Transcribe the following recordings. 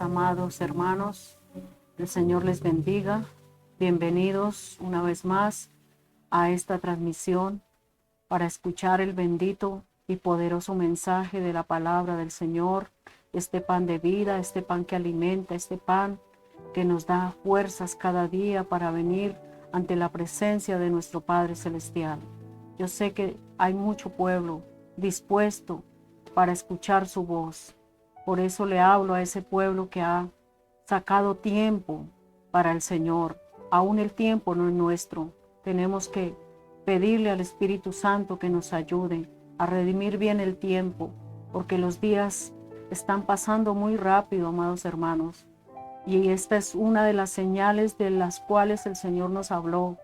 Amados hermanos, el Señor les bendiga. Bienvenidos una vez más a esta transmisión para escuchar el bendito y poderoso mensaje de la palabra del Señor, este pan de vida, este pan que alimenta, este pan que nos da fuerzas cada día para venir ante la presencia de nuestro Padre Celestial. Yo sé que hay mucho pueblo dispuesto para escuchar su voz. Por eso le hablo a ese pueblo que ha sacado tiempo para el Señor. Aún el tiempo no es nuestro. Tenemos que pedirle al Espíritu Santo que nos ayude a redimir bien el tiempo, porque los días están pasando muy rápido, amados hermanos. Y esta es una de las señales de las cuales el Señor nos habló,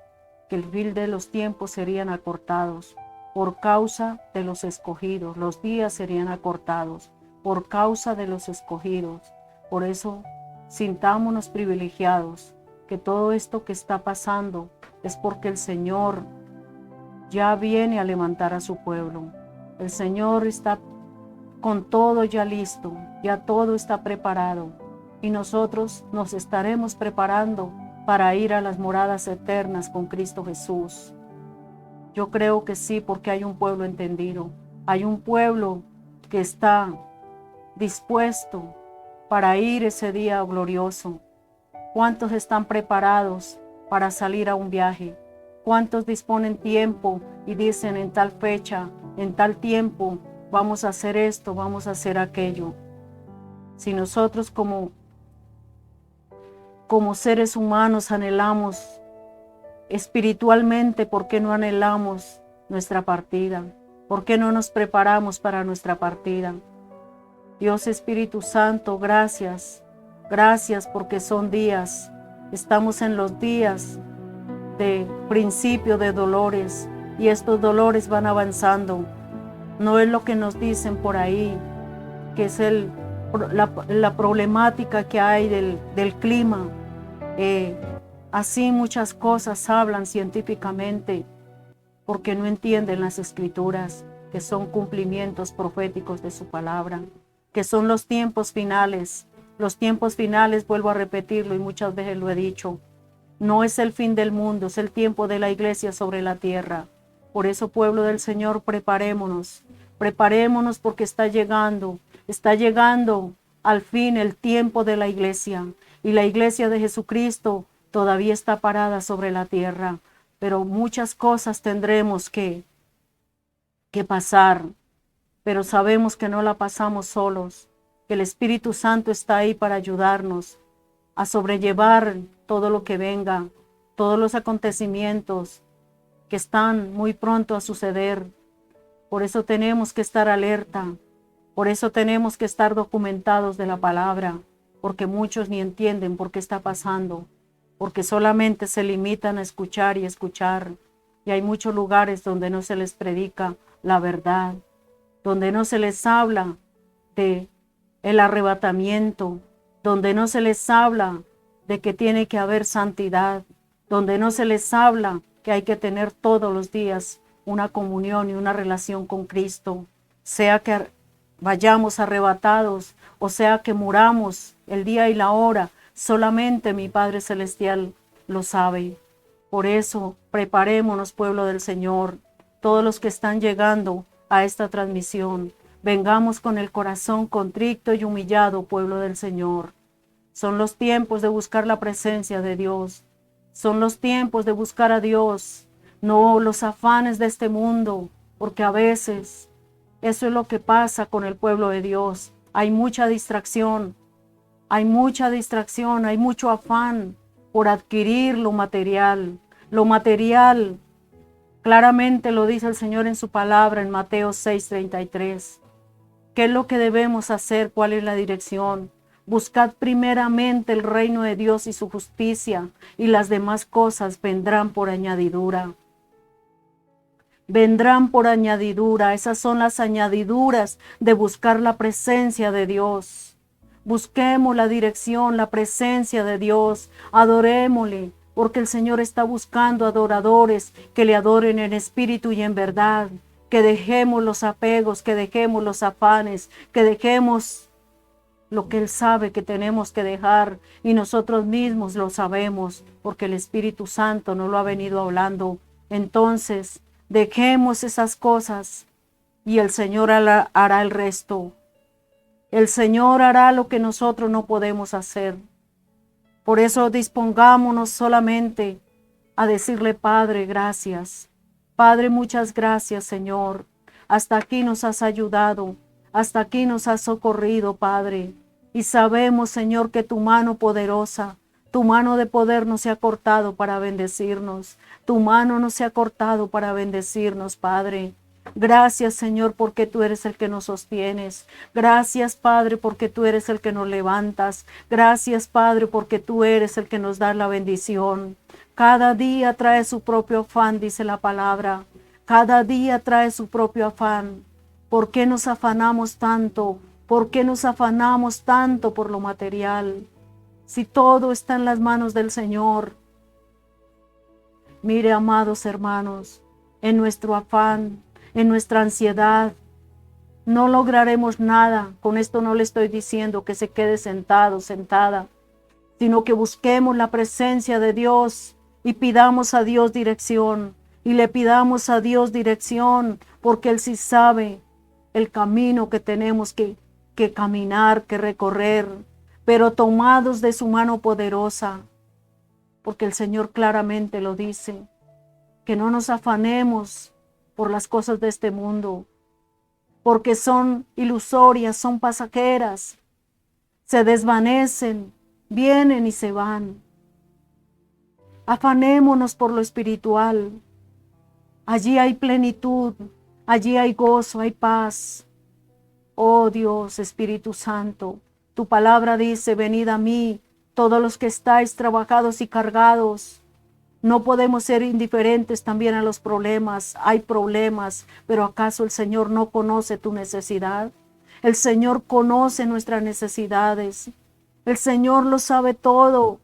que el fin de los tiempos serían acortados por causa de los escogidos. Los días serían acortados por causa de los escogidos. Por eso, sintámonos privilegiados, que todo esto que está pasando es porque el Señor ya viene a levantar a su pueblo. El Señor está con todo ya listo, ya todo está preparado, y nosotros nos estaremos preparando para ir a las moradas eternas con Cristo Jesús. Yo creo que sí, porque hay un pueblo entendido, hay un pueblo que está dispuesto para ir ese día glorioso. ¿Cuántos están preparados para salir a un viaje? ¿Cuántos disponen tiempo y dicen en tal fecha, en tal tiempo, vamos a hacer esto, vamos a hacer aquello? Si nosotros como seres humanos anhelamos espiritualmente, ¿por qué no anhelamos nuestra partida? ¿Por qué no nos preparamos para nuestra partida? Dios Espíritu Santo, gracias, gracias porque son días, estamos en los días de principio de dolores y estos dolores van avanzando. No es lo que nos dicen por ahí, que es la problemática que hay del clima. Así muchas cosas hablan científicamente porque no entienden las escrituras, que son cumplimientos proféticos de su palabra, que son los tiempos finales. Los tiempos finales, vuelvo a repetirlo y muchas veces lo he dicho, No es el fin del mundo, es el tiempo de la iglesia sobre la tierra. Por eso, pueblo del Señor, preparémonos porque está llegando al fin el tiempo de la iglesia. Y la iglesia de Jesucristo todavía está parada sobre la tierra, pero muchas cosas tendremos que pasar, pero sabemos que no la pasamos solos, que el Espíritu Santo está ahí para ayudarnos a sobrellevar todo lo que venga, todos los acontecimientos que están muy pronto a suceder. Por eso tenemos que estar alerta, por eso tenemos que estar documentados de la palabra, porque muchos ni entienden por qué está pasando, porque solamente se limitan a escuchar y escuchar. Y hay muchos lugares donde no se les predica la verdad, donde no se les habla de el arrebatamiento, donde no se les habla de que tiene que haber santidad, donde no se les habla que hay que tener todos los días una comunión y una relación con Cristo, sea que vayamos arrebatados o sea que muramos el día y la hora, solamente mi Padre Celestial lo sabe. Por eso, preparémonos, pueblo del Señor, todos los que están llegando a esta transmisión, vengamos con el corazón contrito y humillado, pueblo del Señor. Son los tiempos de buscar la presencia de Dios. Son los tiempos de buscar a Dios, no los afanes de este mundo, porque a veces eso es lo que pasa con el pueblo de Dios. Hay mucha distracción, hay mucho afán por adquirir lo material. Lo material, claramente lo dice el Señor en su palabra en Mateo 6:33. ¿Qué es lo que debemos hacer? ¿Cuál es la dirección? Buscad primeramente el reino de Dios y su justicia, y las demás cosas vendrán por añadidura. Vendrán por añadidura. Esas son las añadiduras de buscar la presencia de Dios. Busquemos la dirección, la presencia de Dios. Adorémosle, porque el Señor está buscando adoradores que le adoren en espíritu y en verdad. Que dejemos los apegos, que dejemos los afanes, que dejemos lo que Él sabe que tenemos que dejar, y nosotros mismos lo sabemos, porque el Espíritu Santo nos lo ha venido hablando. Entonces, dejemos esas cosas y el Señor hará el resto. El Señor hará lo que nosotros no podemos hacer. Por eso dispongámonos solamente a decirle: Padre, gracias. Padre, muchas gracias, Señor. Hasta aquí nos has ayudado. Hasta aquí nos has socorrido, Padre. Y sabemos, Señor, que tu mano poderosa, tu mano de poder no se ha cortado para bendecirnos. Tu mano no se ha cortado para bendecirnos, Padre. Gracias, Señor, porque tú eres el que nos sostienes. Gracias, Padre, porque tú eres el que nos levantas. Gracias, Padre, porque tú eres el que nos da la bendición. Cada día trae su propio afán, dice la palabra. Cada día trae su propio afán. ¿Por qué nos afanamos tanto? ¿Por qué nos afanamos tanto por lo material? Si todo está en las manos del Señor. Mire, amados hermanos, en nuestro afán, en nuestra ansiedad, no lograremos nada. Con esto no le estoy diciendo que se quede sentado, sentada, sino que busquemos la presencia de Dios y pidamos a Dios dirección. Y le pidamos a Dios dirección, porque Él sí sabe el camino que tenemos que caminar, que recorrer, pero tomados de su mano poderosa, porque el Señor claramente lo dice, que no nos afanemos por las cosas de este mundo, porque son ilusorias, son pasajeras, se desvanecen, vienen y se van. Afanémonos por lo espiritual. Allí hay plenitud, allí hay gozo, hay paz. Oh Dios, Espíritu Santo, tu palabra dice: venid a mí, todos los que estáis trabajados y cargados. No podemos ser indiferentes también a los problemas. Hay problemas, pero ¿acaso el Señor no conoce tu necesidad? El Señor conoce nuestras necesidades. El Señor lo sabe todo.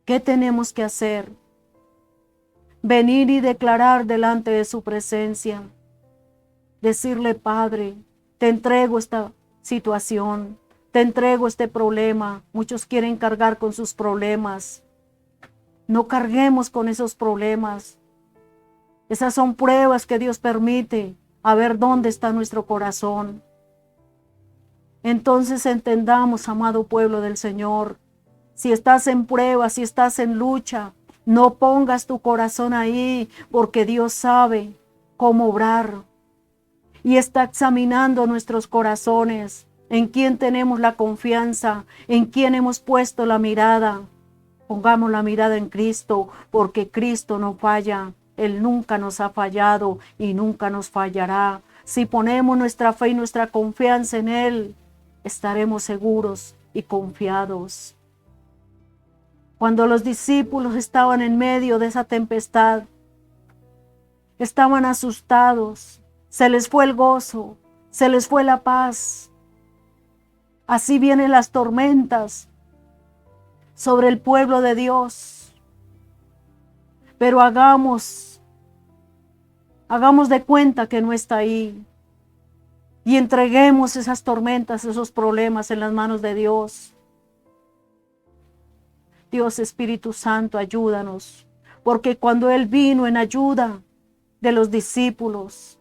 ¿Qué tenemos que hacer? Venir y declarar delante de su presencia. Decirle: Padre, te entrego esta situación, te entrego este problema. Muchos quieren cargar con sus problemas. No carguemos con esos problemas. Esas son pruebas que Dios permite a ver dónde está nuestro corazón. Entonces entendamos, amado pueblo del Señor, si estás en prueba, si estás en lucha, no pongas tu corazón ahí, porque Dios sabe cómo obrar y está examinando nuestros corazones, en quién tenemos la confianza, en quién hemos puesto la mirada. Pongamos la mirada en Cristo, porque Cristo no falla. Él nunca nos ha fallado y nunca nos fallará. Si ponemos nuestra fe y nuestra confianza en Él, estaremos seguros y confiados. Cuando los discípulos estaban en medio de esa tempestad, estaban asustados, se les fue el gozo, se les fue la paz. Así vienen las tormentas sobre el pueblo de Dios. Pero hagamos de cuenta que no está ahí y entreguemos esas tormentas, esos problemas en las manos de Dios. Dios Espíritu Santo, ayúdanos, porque cuando Él vino en ayuda de los discípulos,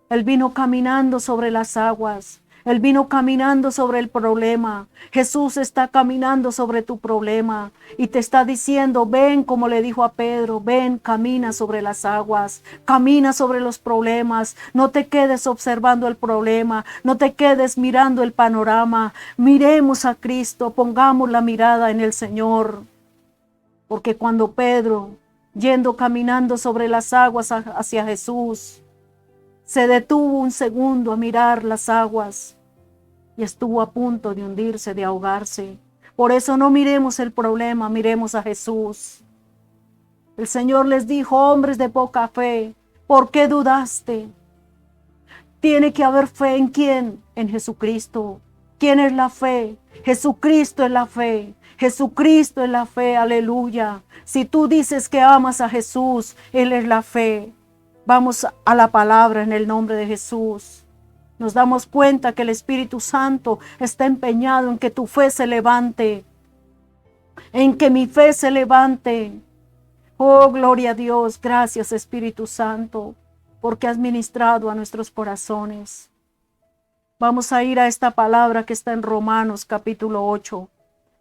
Él vino caminando sobre las aguas, Él vino caminando sobre el problema. Jesús está caminando sobre tu problema y te está diciendo, ven, como le dijo a Pedro, ven, camina sobre las aguas, camina sobre los problemas, no te quedes observando el problema, no te quedes mirando el panorama, miremos a Cristo, pongamos la mirada en el Señor. Porque cuando Pedro, yendo caminando sobre las aguas hacia Jesús, se detuvo un segundo a mirar las aguas y estuvo a punto de hundirse, de ahogarse. Por eso no miremos el problema, miremos a Jesús. El Señor les dijo, hombres de poca fe, ¿por qué dudaste? Tiene que haber fe ¿en quién? En Jesucristo. ¿Quién es la fe? Jesucristo es la fe. Jesucristo es la fe, aleluya. Si tú dices que amas a Jesús, Él es la fe. Vamos a la palabra en el nombre de Jesús. Nos damos cuenta que el Espíritu Santo está empeñado en que tu fe se levante, en que mi fe se levante. Oh, gloria a Dios, gracias Espíritu Santo, porque has ministrado a nuestros corazones. Vamos a ir a esta palabra que está en Romanos capítulo 8.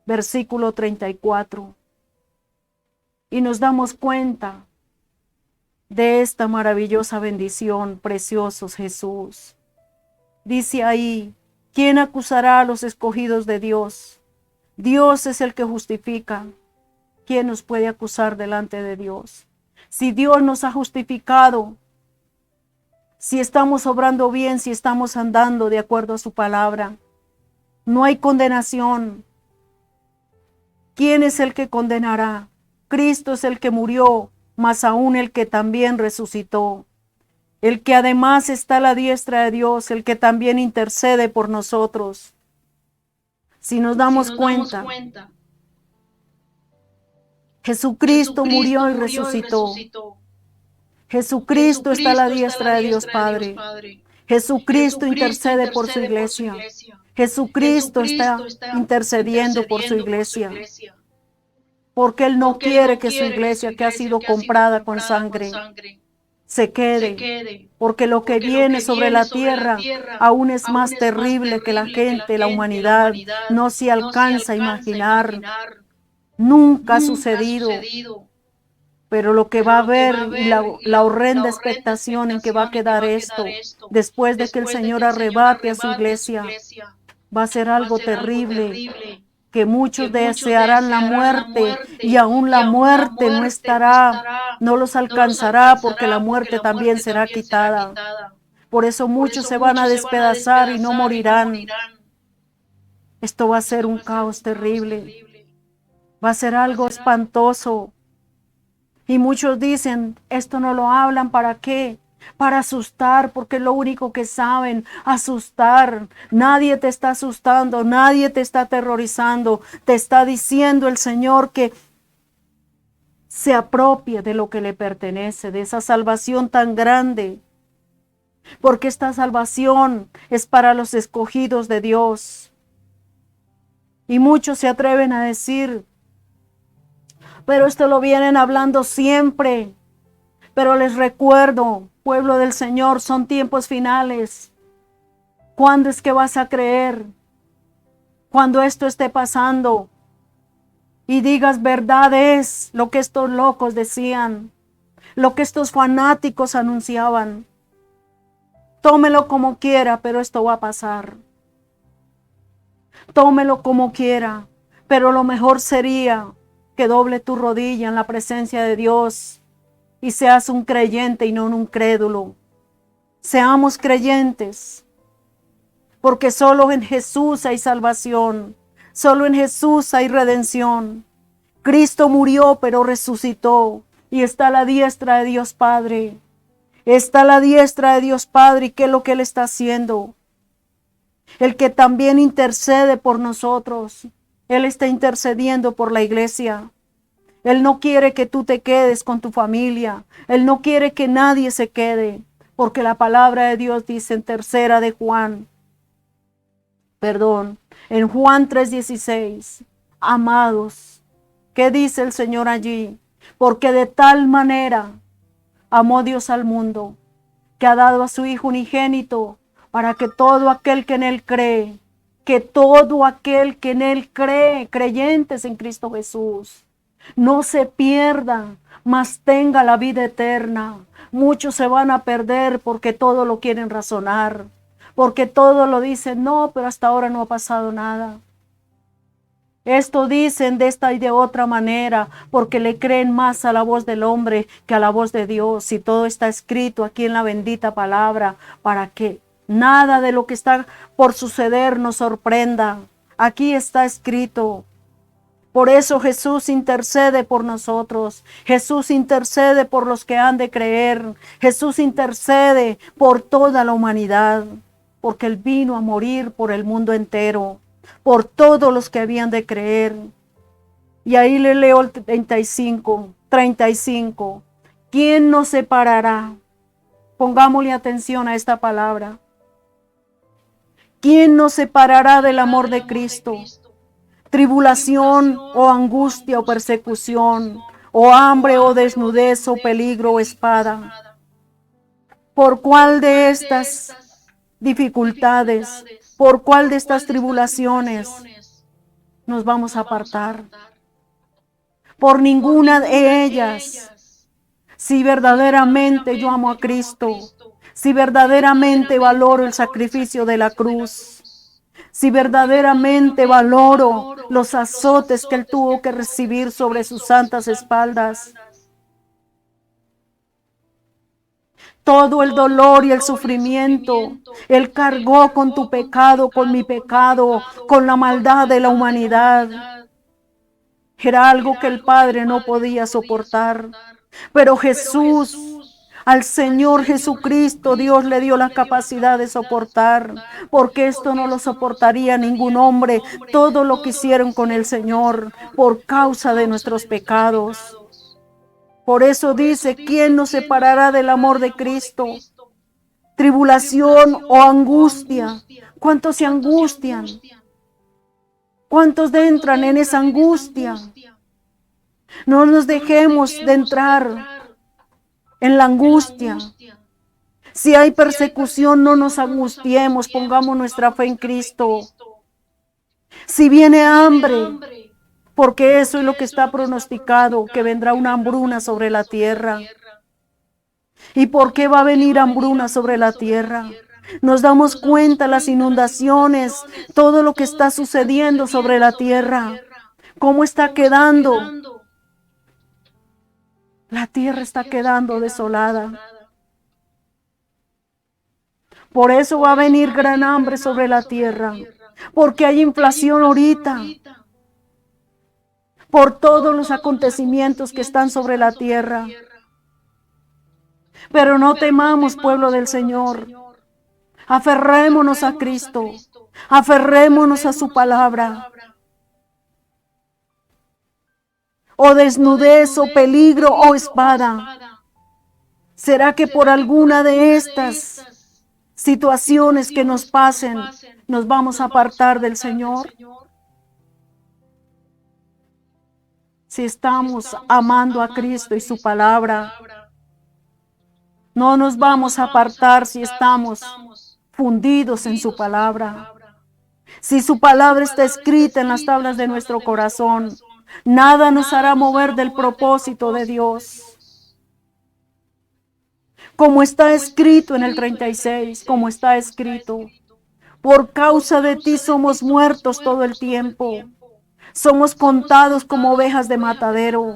Versículo 34. Y nos damos cuenta de esta maravillosa bendición, preciosos Jesús. Dice ahí, ¿quién acusará a los escogidos de Dios? Dios es el que justifica. ¿Quién nos puede acusar delante de Dios? Si Dios nos ha justificado, si estamos obrando bien, si estamos andando de acuerdo a su palabra, no hay condenación. ¿Quién es el que condenará? Cristo es el que murió, más aún el que también resucitó. El que además está a la diestra de Dios, el que también intercede por nosotros. Si nos damos cuenta, Jesucristo murió y resucitó. Jesucristo está a la diestra de Dios Padre. Jesucristo intercede por su iglesia. Jesucristo está intercediendo por su iglesia. Porque Él no quiere que su iglesia, que ha sido comprada con sangre, se quede. Porque lo que viene sobre la tierra aún es más terrible que la gente, la humanidad, no se alcanza a imaginar. Nunca ha sucedido. Pero lo que va a haber y la horrenda expectación en que va a quedar esto, después de que el Señor arrebate a su iglesia, va a ser algo terrible, que muchos desearán la muerte y aún la muerte no estará, no los alcanzará porque la muerte también será quitada. Por eso muchos se van a despedazar y no morirán. Esto va a ser un caos terrible, va a ser algo espantoso. Y muchos dicen, esto no lo hablan, ¿para qué? Para asustar, porque es lo único que saben, asustar. Nadie te está asustando, nadie te está aterrorizando. Te está diciendo el Señor que se apropie de lo que le pertenece, de esa salvación tan grande. Porque esta salvación es para los escogidos de Dios. Y muchos se atreven a decir, Pero esto lo vienen hablando siempre. Pero les recuerdo, pueblo del Señor, son tiempos finales. ¿Cuándo es que vas a creer? Cuando esto esté pasando y digas verdad es lo que estos locos decían, lo que estos fanáticos anunciaban. Tómelo como quiera, pero esto va a pasar. Tómelo como quiera, pero lo mejor sería que doble tu rodilla en la presencia de Dios y seas un creyente y no un crédulo. Seamos creyentes, porque solo en Jesús hay salvación, solo en Jesús hay redención. Cristo murió, pero resucitó y está a la diestra de Dios Padre. Está a la diestra de Dios Padre. ¿Y qué es lo que Él está haciendo? El que también intercede por nosotros. Él está intercediendo por la iglesia. Él no quiere que tú te quedes con tu familia. Él no quiere que nadie se quede. Porque la palabra de Dios dice en en Juan 3:16, amados, ¿qué dice el Señor allí? Porque de tal manera amó Dios al mundo, que ha dado a su Hijo unigénito, para que todo aquel que en Él cree, creyentes en Cristo Jesús, no se pierda, mas tenga la vida eterna. Muchos se van a perder porque todo lo quieren razonar, porque todo lo dicen, no, pero hasta ahora no ha pasado nada. Esto dicen de esta y de otra manera, porque le creen más a la voz del hombre que a la voz de Dios. Y todo está escrito aquí en la bendita palabra, para que nada de lo que está por suceder nos sorprenda. Aquí está escrito. Por eso Jesús intercede por nosotros. Jesús intercede por los que han de creer. Jesús intercede por toda la humanidad, porque Él vino a morir por el mundo entero, por todos los que habían de creer. Y ahí le leo el 35. ¿Quién nos separará? Pongámosle atención a esta palabra. ¿Quién nos separará del amor de Cristo? Tribulación o angustia o persecución, o hambre o desnudez o peligro o espada. ¿Por cuál de estas dificultades, por cuál de estas tribulaciones nos vamos a apartar? Por ninguna de ellas. Si verdaderamente yo amo a Cristo, si verdaderamente valoro el sacrificio de la cruz, si verdaderamente valoro los azotes que Él tuvo que recibir sobre sus santas espaldas, todo el dolor y el sufrimiento, Él cargó con tu pecado, con mi pecado, con la maldad de la humanidad. Era algo que el Padre no podía soportar. Pero Jesús, al Señor Jesucristo, Dios le dio la capacidad de soportar, porque esto no lo soportaría ningún hombre, todo lo que hicieron con el Señor por causa de nuestros pecados. Por eso dice, ¿quién nos separará del amor de Cristo? Tribulación o angustia. ¿Cuántos se angustian? ¿Cuántos entran en esa angustia? No nos dejemos de entrar en la angustia. Si hay persecución, no nos angustiemos, pongamos nuestra fe en Cristo. Si viene hambre, porque eso es lo que está pronosticado, que vendrá una hambruna sobre la tierra. ¿Y por qué va a venir hambruna sobre la tierra? Nos damos cuenta las inundaciones, todo lo que está sucediendo sobre la tierra, cómo está quedando. La tierra está quedando desolada. Por eso va a venir gran hambre sobre la tierra, porque hay inflación ahorita, por todos los acontecimientos que están sobre la tierra. Pero no temamos, pueblo del Señor. Aferrémonos a Cristo, aferrémonos a su palabra. O desnudez, o peligro, o espada. ¿Será que por alguna de estas situaciones que nos pasen, nos vamos a apartar del Señor? si estamos amando a Cristo y su palabra. No nos vamos a apartar si estamos fundidos en su palabra. Si su palabra está escrita en las tablas de nuestro corazón, nada nos hará mover del propósito de Dios. Como está escrito en el 36, como está escrito: por causa de ti somos muertos todo el tiempo. Somos contados como ovejas de matadero.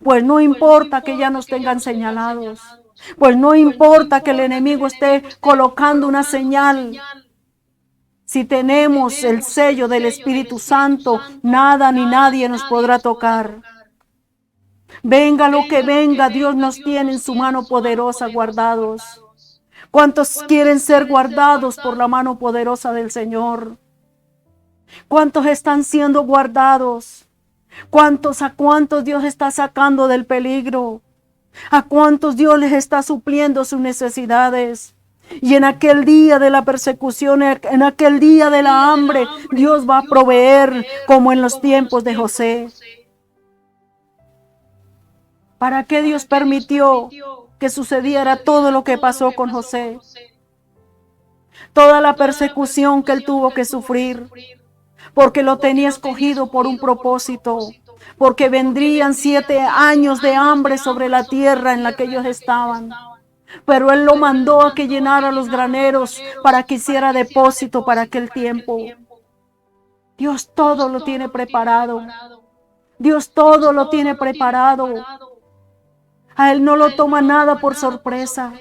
Pues no importa que ya nos tengan señalados. Pues no importa que el enemigo esté colocando una señal. Si tenemos el sello del Espíritu Santo, nada ni nadie nos podrá tocar. Venga lo que venga, Dios nos tiene en su mano poderosa guardados. ¿Cuántos quieren ser guardados por la mano poderosa del Señor? ¿Cuántos están siendo guardados? ¿A cuántos Dios está sacando del peligro? ¿A cuántos Dios les está supliendo sus necesidades? Y en aquel día de la persecución, en aquel día de la hambre, Dios va a proveer como en los tiempos de José. ¿Para qué Dios permitió que sucediera todo lo que pasó con José? Toda la persecución que él tuvo que sufrir, porque lo tenía escogido por un propósito, porque vendrían 7 años de hambre sobre la tierra en la que ellos estaban. Pero él lo mandó a que llenara los graneros para que hiciera depósito para aquel tiempo. Dios todo lo tiene preparado. Dios todo lo tiene preparado. A él no lo toma nada por sorpresa.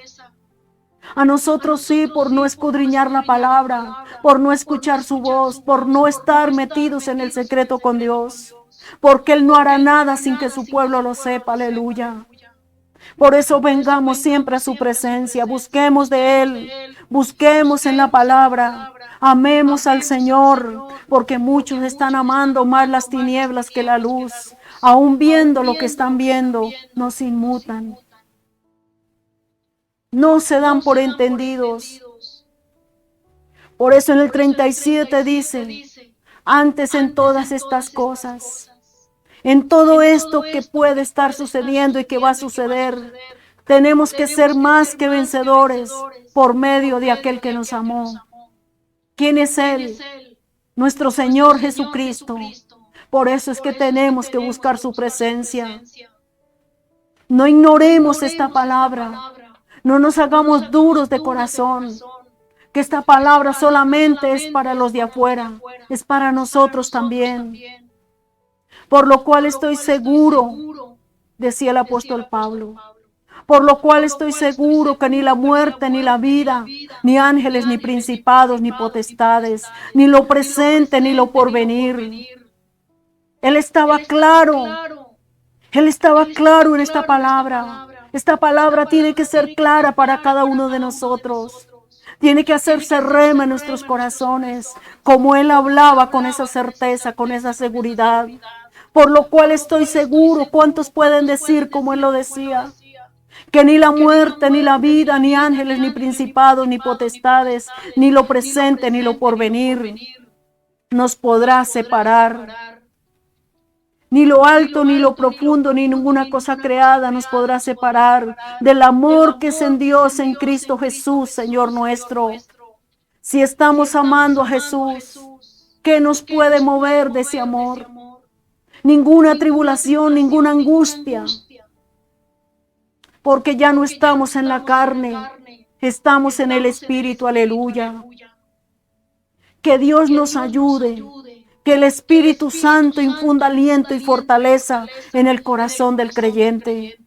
A nosotros sí, por no escudriñar la palabra, por no escuchar su voz, por no estar metidos en el secreto con Dios. Porque Él no hará nada sin que su pueblo lo sepa, aleluya. Por eso vengamos siempre a su presencia, busquemos de Él, busquemos en la palabra, amemos al Señor, porque muchos están amando más las tinieblas que la luz. Aún viendo lo que están viendo, no se inmutan. No se dan por entendidos. Por eso en el 37 dice: antes en todas estas cosas, en todo esto que puede estar sucediendo y que va a suceder, tenemos que ser más que vencedores por medio de aquel que nos amó. ¿Quién es Él? Nuestro Señor Jesucristo. Por eso es que tenemos que buscar su presencia. No ignoremos esta palabra. No nos hagamos duros de corazón. Que esta palabra solamente es para los de afuera. Es para nosotros también. Por lo cual estoy seguro, decía el apóstol Pablo, por lo cual estoy seguro que ni la muerte, ni la vida, ni ángeles, ni principados, ni potestades, ni lo presente, ni lo porvenir. Él estaba claro en esta palabra. Esta palabra tiene que ser clara para cada uno de nosotros. Tiene que hacerse rema en nuestros corazones, como Él hablaba con esa certeza, con esa seguridad. Por lo cual estoy seguro, ¿cuántos pueden decir como Él lo decía? Que ni la muerte, ni la vida, ni ángeles, ni principados, ni potestades, ni lo presente, ni lo porvenir, nos podrá separar. Ni lo alto, ni lo profundo, ni ninguna cosa creada nos podrá separar del amor que es en Dios, en Cristo Jesús, Señor nuestro. Si estamos amando a Jesús, ¿qué nos puede mover de ese amor? Ninguna tribulación, ninguna angustia. Porque ya no estamos en la carne, estamos en el Espíritu, aleluya. Que Dios nos ayude. Que el Espíritu Santo infunda aliento y fortaleza en el corazón del creyente.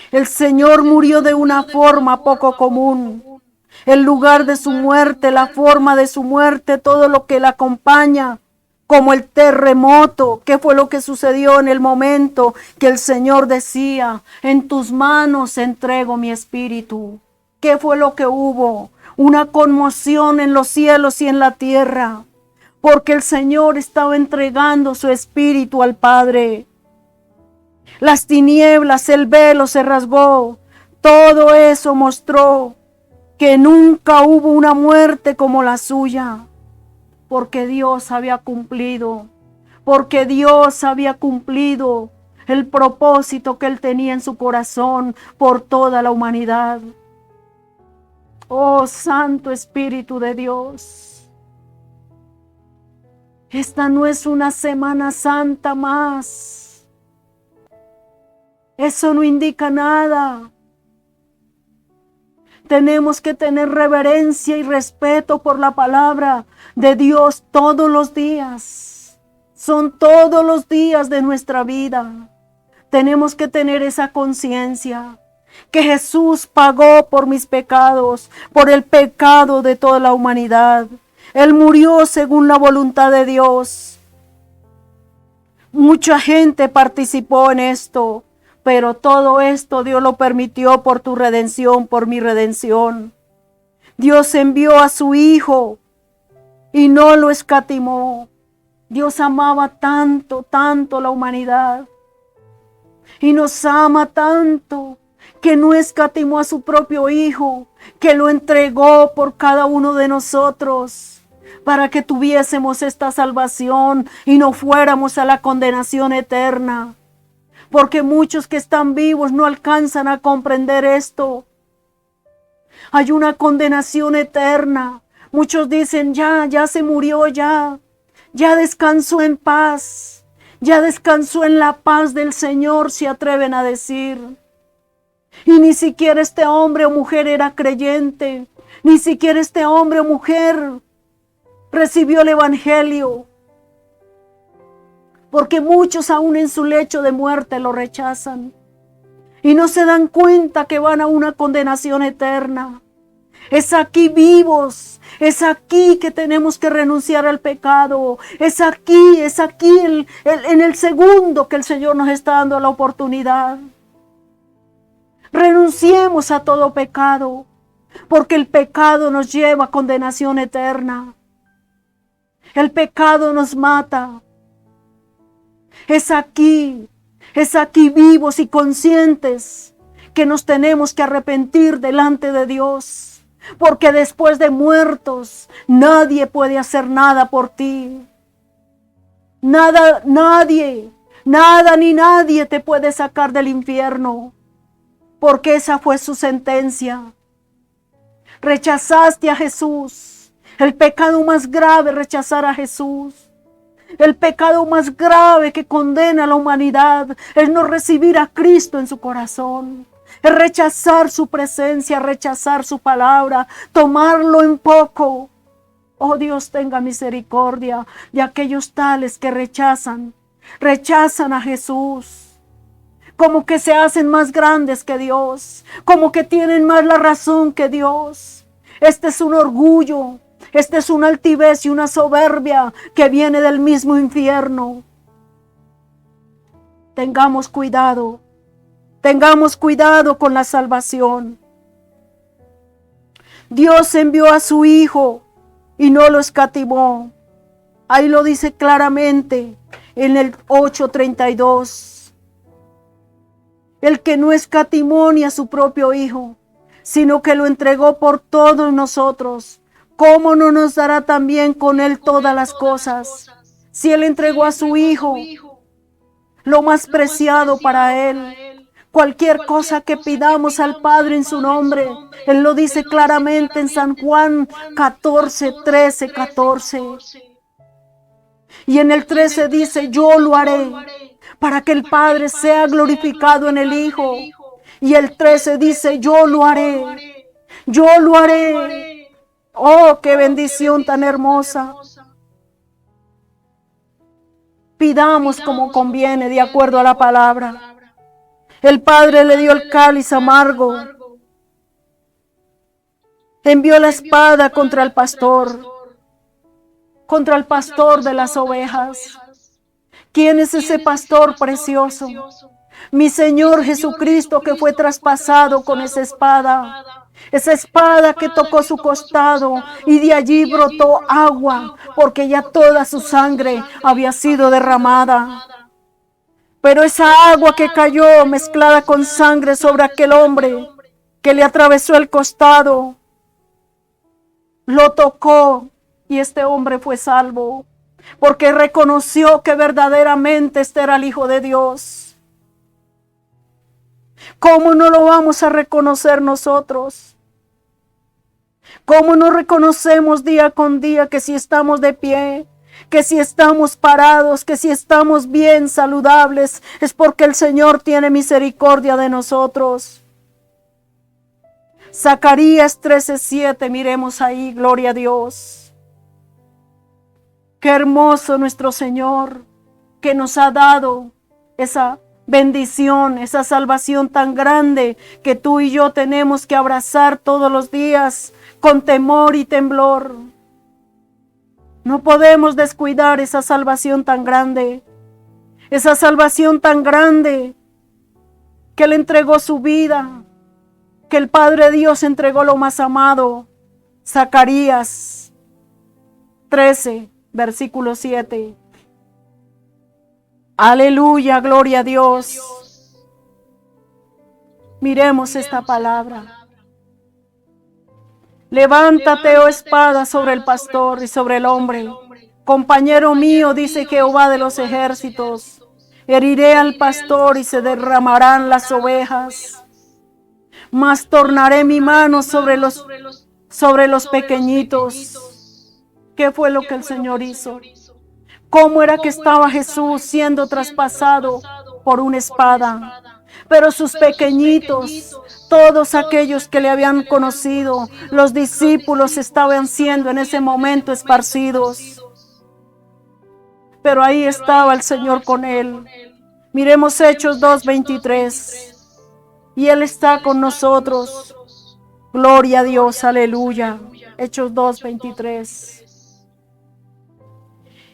El Señor murió de una forma poco común. El lugar de su muerte, la forma de su muerte, todo lo que la acompaña, como el terremoto. ¿Qué fue lo que sucedió en el momento que el Señor decía: en tus manos entrego mi espíritu? ¿Qué fue lo que hubo? Una conmoción en los cielos y en la tierra. Porque el Señor estaba entregando su espíritu al Padre. Las tinieblas, el velo se rasgó. Todo eso mostró que nunca hubo una muerte como la suya. Porque Dios había cumplido. porque Dios había cumplido el propósito que Él tenía en su corazón por toda la humanidad. Oh, Santo Espíritu de Dios, esta no es una Semana Santa más. Eso no indica nada. Tenemos que tener reverencia y respeto por la palabra de Dios todos los días. Son todos los días de nuestra vida. Tenemos que tener esa conciencia que Jesús pagó por mis pecados, por el pecado de toda la humanidad. Él murió según la voluntad de Dios. Mucha gente participó en esto, pero todo esto Dios lo permitió por tu redención, por mi redención. Dios envió a su Hijo y no lo escatimó. Dios amaba tanto, tanto la humanidad. Y nos ama tanto que no escatimó a su propio Hijo, que lo entregó por cada uno de nosotros, para que tuviésemos esta salvación y no fuéramos a la condenación eterna. Porque muchos que están vivos no alcanzan a comprender esto. Hay una condenación eterna. Muchos dicen, ya se murió, ya descansó en paz. Ya descansó en la paz del Señor, se atreven a decir. Y ni siquiera este hombre o mujer era creyente. Ni siquiera este hombre o mujer recibió el Evangelio. Porque muchos aún en su lecho de muerte lo rechazan. Y no se dan cuenta que van a una condenación eterna. Es aquí vivos. Es aquí que tenemos que renunciar al pecado. Es aquí en el segundo que el Señor nos está dando la oportunidad. Renunciemos a todo pecado, porque el pecado nos lleva a condenación eterna. El pecado nos mata. Es aquí vivos y conscientes que nos tenemos que arrepentir delante de Dios, porque después de muertos nadie puede hacer nada por ti. Nada ni nadie te puede sacar del infierno, porque esa fue su sentencia. Rechazaste a Jesús. El pecado más grave, rechazar a Jesús. El pecado más grave que condena a la humanidad es no recibir a Cristo en su corazón. Es rechazar su presencia, rechazar su palabra, tomarlo en poco. Oh Dios, tenga misericordia de aquellos tales que rechazan a Jesús. Como que se hacen más grandes que Dios, como que tienen más la razón que Dios. Este es un orgullo, este es una altivez y una soberbia que viene del mismo infierno. Tengamos cuidado con la salvación. Dios envió a su Hijo y no lo escatimó. Ahí lo dice claramente en el 8:32. El que no escatimó ni a su propio Hijo, sino que lo entregó por todos nosotros, ¿cómo no nos dará también con Él todas las cosas? Si Él entregó a su Hijo, lo más preciado para Él, cualquier cosa que pidamos al Padre en su nombre, Él lo dice claramente en San Juan 14. Y en el 13 dice, yo lo haré, para que el Padre sea glorificado en el Hijo. Y el 13 dice, yo lo haré. Oh, qué bendición tan hermosa. Pidamos como conviene, de acuerdo a la palabra. El Padre le dio el cáliz amargo. Envió la espada contra el pastor de las ovejas. ¿Quién es ese pastor precioso? Mi Señor Jesucristo, que fue traspasado con esa espada que tocó su costado y de allí brotó agua, porque ya toda su sangre había sido derramada. Pero esa agua que cayó mezclada con sangre sobre aquel hombre que le atravesó el costado, lo tocó y este hombre fue salvo. porque reconoció que verdaderamente este era el Hijo de Dios. ¿Cómo no lo vamos a reconocer nosotros? ¿Cómo no reconocemos día con día que si estamos de pie, que si estamos parados, que si estamos bien saludables, es porque el Señor tiene misericordia de nosotros? Zacarías 13:7, miremos ahí, gloria a Dios. Qué hermoso nuestro Señor, que nos ha dado esa bendición, esa salvación tan grande que tú y yo tenemos que abrazar todos los días con temor y temblor. No podemos descuidar esa salvación tan grande, esa salvación tan grande que Él entregó su vida, que el Padre Dios entregó lo más amado. Zacarías 13, versículo 7. Aleluya, gloria a Dios. Miremos esta palabra. Levántate, oh espada, sobre el pastor y sobre el hombre. Compañero mío, dice Jehová de los ejércitos, heriré al pastor y se derramarán las ovejas. Mas tornaré mi mano sobre los pequeñitos. ¿Qué fue lo que el Señor hizo? ¿Cómo era que estaba Jesús siendo traspasado por una espada? Pero sus pequeñitos, todos aquellos que le habían conocido, los discípulos estaban siendo en ese momento esparcidos. Pero ahí estaba el Señor con él. Miremos Hechos 2:23. Y Él está con nosotros. Gloria a Dios, aleluya. Hechos 2:23.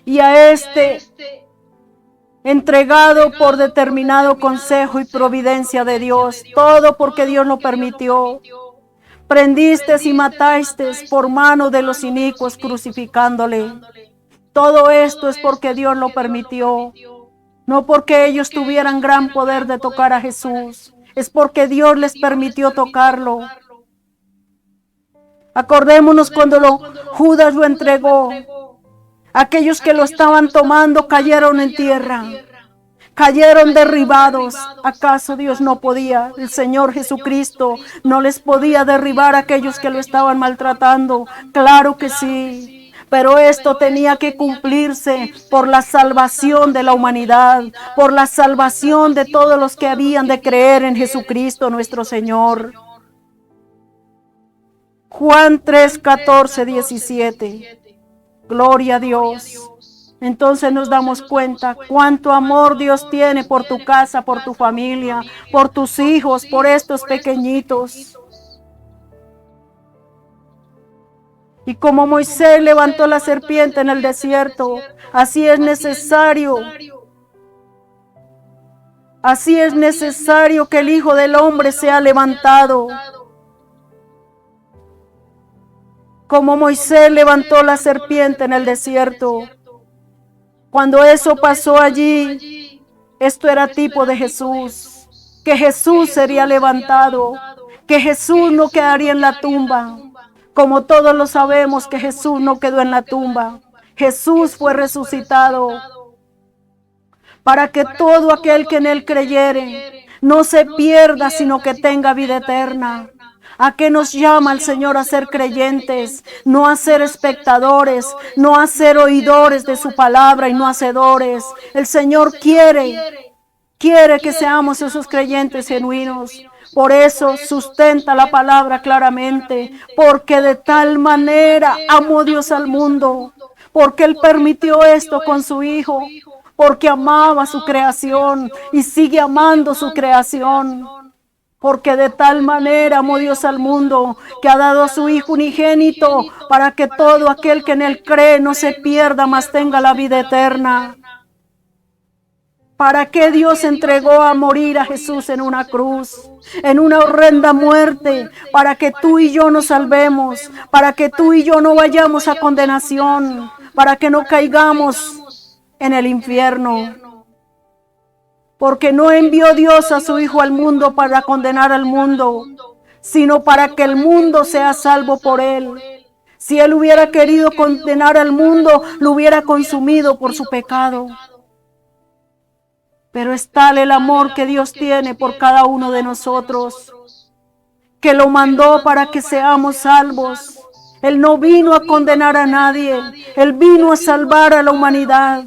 Y a este, entregado por determinado consejo y providencia de Dios, todo porque Dios lo permitió, prendiste y mataste por mano de los inicuos crucificándole. Todo esto es porque Dios lo permitió, no porque ellos tuvieran gran poder de tocar a Jesús, es porque Dios les permitió tocarlo. Acordémonos cuando Judas lo entregó. Aquellos que lo estaban tomando cayeron en tierra, cayeron derribados. ¿Acaso Dios no podía? El Señor Jesucristo no les podía derribar a aquellos que lo estaban maltratando. Claro que sí, pero esto tenía que cumplirse por la salvación de la humanidad, por la salvación de todos los que habían de creer en Jesucristo nuestro Señor. Juan 3:14-17. Gloria a Dios. Entonces nos damos cuenta cuánto amor Dios tiene por tu casa, por tu familia, por tus hijos, por estos pequeñitos. Y como Moisés levantó la serpiente en el desierto, así es necesario que el Hijo del Hombre sea levantado. Como Moisés levantó la serpiente en el desierto. Cuando eso pasó allí, esto era tipo de Jesús, que Jesús sería levantado, que Jesús no quedaría en la tumba. Como todos lo sabemos que Jesús no quedó en la tumba, Jesús fue resucitado, para que todo aquel que en Él creyere no se pierda, sino que tenga vida eterna. ¿A qué nos llama el Señor a ser creyentes? No a ser espectadores, no a ser oidores de su palabra y no hacedores. El Señor quiere que seamos esos creyentes genuinos. Por eso sustenta la palabra claramente, porque de tal manera amó Dios al mundo, porque Él permitió esto con su Hijo, porque amaba su creación y sigue amando su creación. Porque de tal manera amó Dios al mundo, que ha dado a su Hijo unigénito, para que todo aquel que en Él cree no se pierda, mas tenga la vida eterna. ¿Para qué Dios entregó a morir a Jesús en una cruz, en una horrenda muerte? Para que tú y yo nos salvemos, para que tú y yo no vayamos a condenación, para que no caigamos en el infierno. Porque no envió Dios a su Hijo al mundo para condenar al mundo, sino para que el mundo sea salvo por Él. Si Él hubiera querido condenar al mundo, lo hubiera consumido por su pecado. Pero es tal el amor que Dios tiene por cada uno de nosotros, que lo mandó para que seamos salvos. Él no vino a condenar a nadie, Él vino a salvar a la humanidad.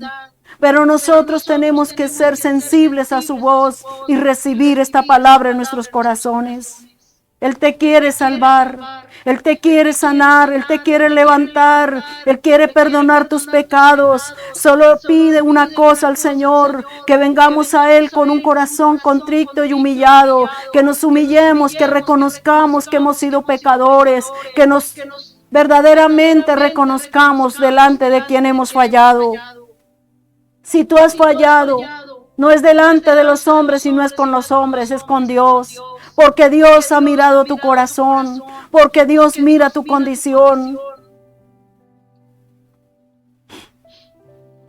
Pero nosotros tenemos que ser sensibles a su voz y recibir esta palabra en nuestros corazones. Él te quiere salvar, Él te quiere sanar, Él te quiere levantar, Él quiere perdonar tus pecados. Solo pide una cosa al Señor, que vengamos a Él con un corazón contrito y humillado, que nos humillemos, que reconozcamos que hemos sido pecadores, que nos verdaderamente reconozcamos delante de quien hemos fallado. Si tú has fallado, no es delante de los hombres y no es con los hombres, es con Dios. Porque Dios ha mirado tu corazón, porque Dios mira tu condición.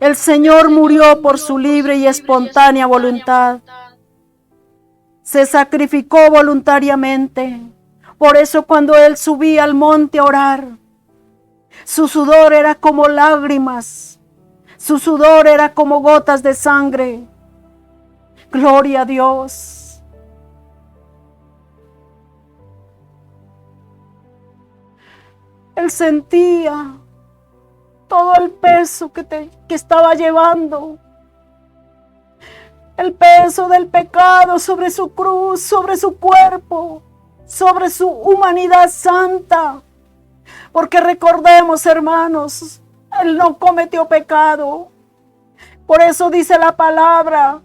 El Señor murió por su libre y espontánea voluntad. Se sacrificó voluntariamente. Por eso cuando Él subía al monte a orar, su sudor era como lágrimas. Su sudor era como gotas de sangre. Gloria a Dios. Él sentía todo el peso que estaba llevando. El peso del pecado sobre su cruz, sobre su cuerpo, sobre su humanidad santa. Porque recordemos, hermanos, Él no cometió pecado. Por eso dice la palabra,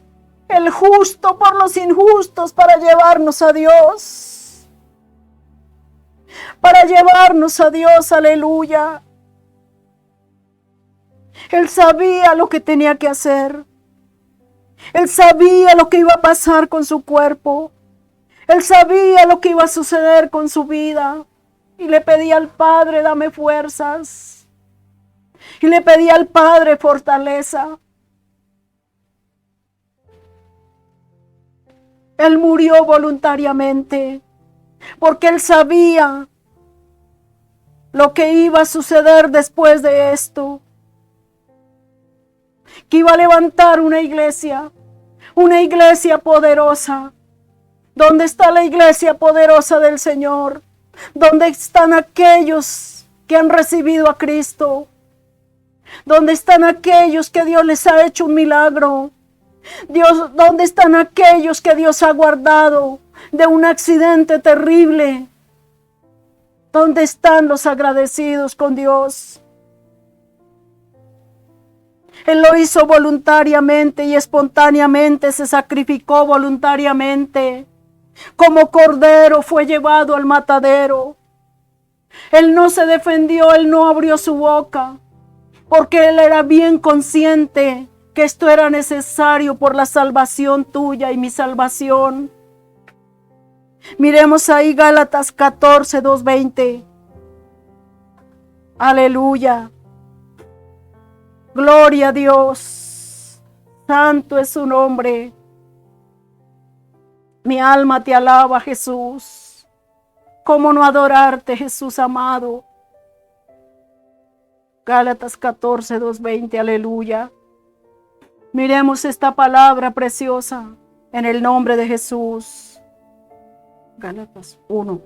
el justo por los injustos para llevarnos a Dios. Para llevarnos a Dios, aleluya. Él sabía lo que tenía que hacer. Él sabía lo que iba a pasar con su cuerpo. Él sabía lo que iba a suceder con su vida. Y le pedía al Padre, dame fuerzas. Y le pedía al Padre fortaleza. Él murió voluntariamente. Porque Él sabía lo que iba a suceder después de esto. Que iba a levantar una iglesia poderosa. ¿Dónde está la iglesia poderosa del Señor? ¿Dónde están aquellos que han recibido a Cristo? ¿Dónde están aquellos que Dios les ha hecho un milagro? ¿Dónde están aquellos que Dios ha guardado de un accidente terrible? ¿Dónde están los agradecidos con Dios? Él lo hizo voluntariamente y espontáneamente, se sacrificó voluntariamente. Como cordero fue llevado al matadero. Él no se defendió, Él no abrió su boca, porque Él era bien consciente que esto era necesario por la salvación tuya y mi salvación. Miremos ahí Gálatas 14, 2-20. Aleluya. Gloria a Dios. Santo es su nombre. Mi alma te alaba, Jesús. ¿Cómo no adorarte, Jesús amado? Gálatas 14, 2-20. Aleluya. Miremos esta palabra preciosa en el nombre de Jesús. Gálatas 1,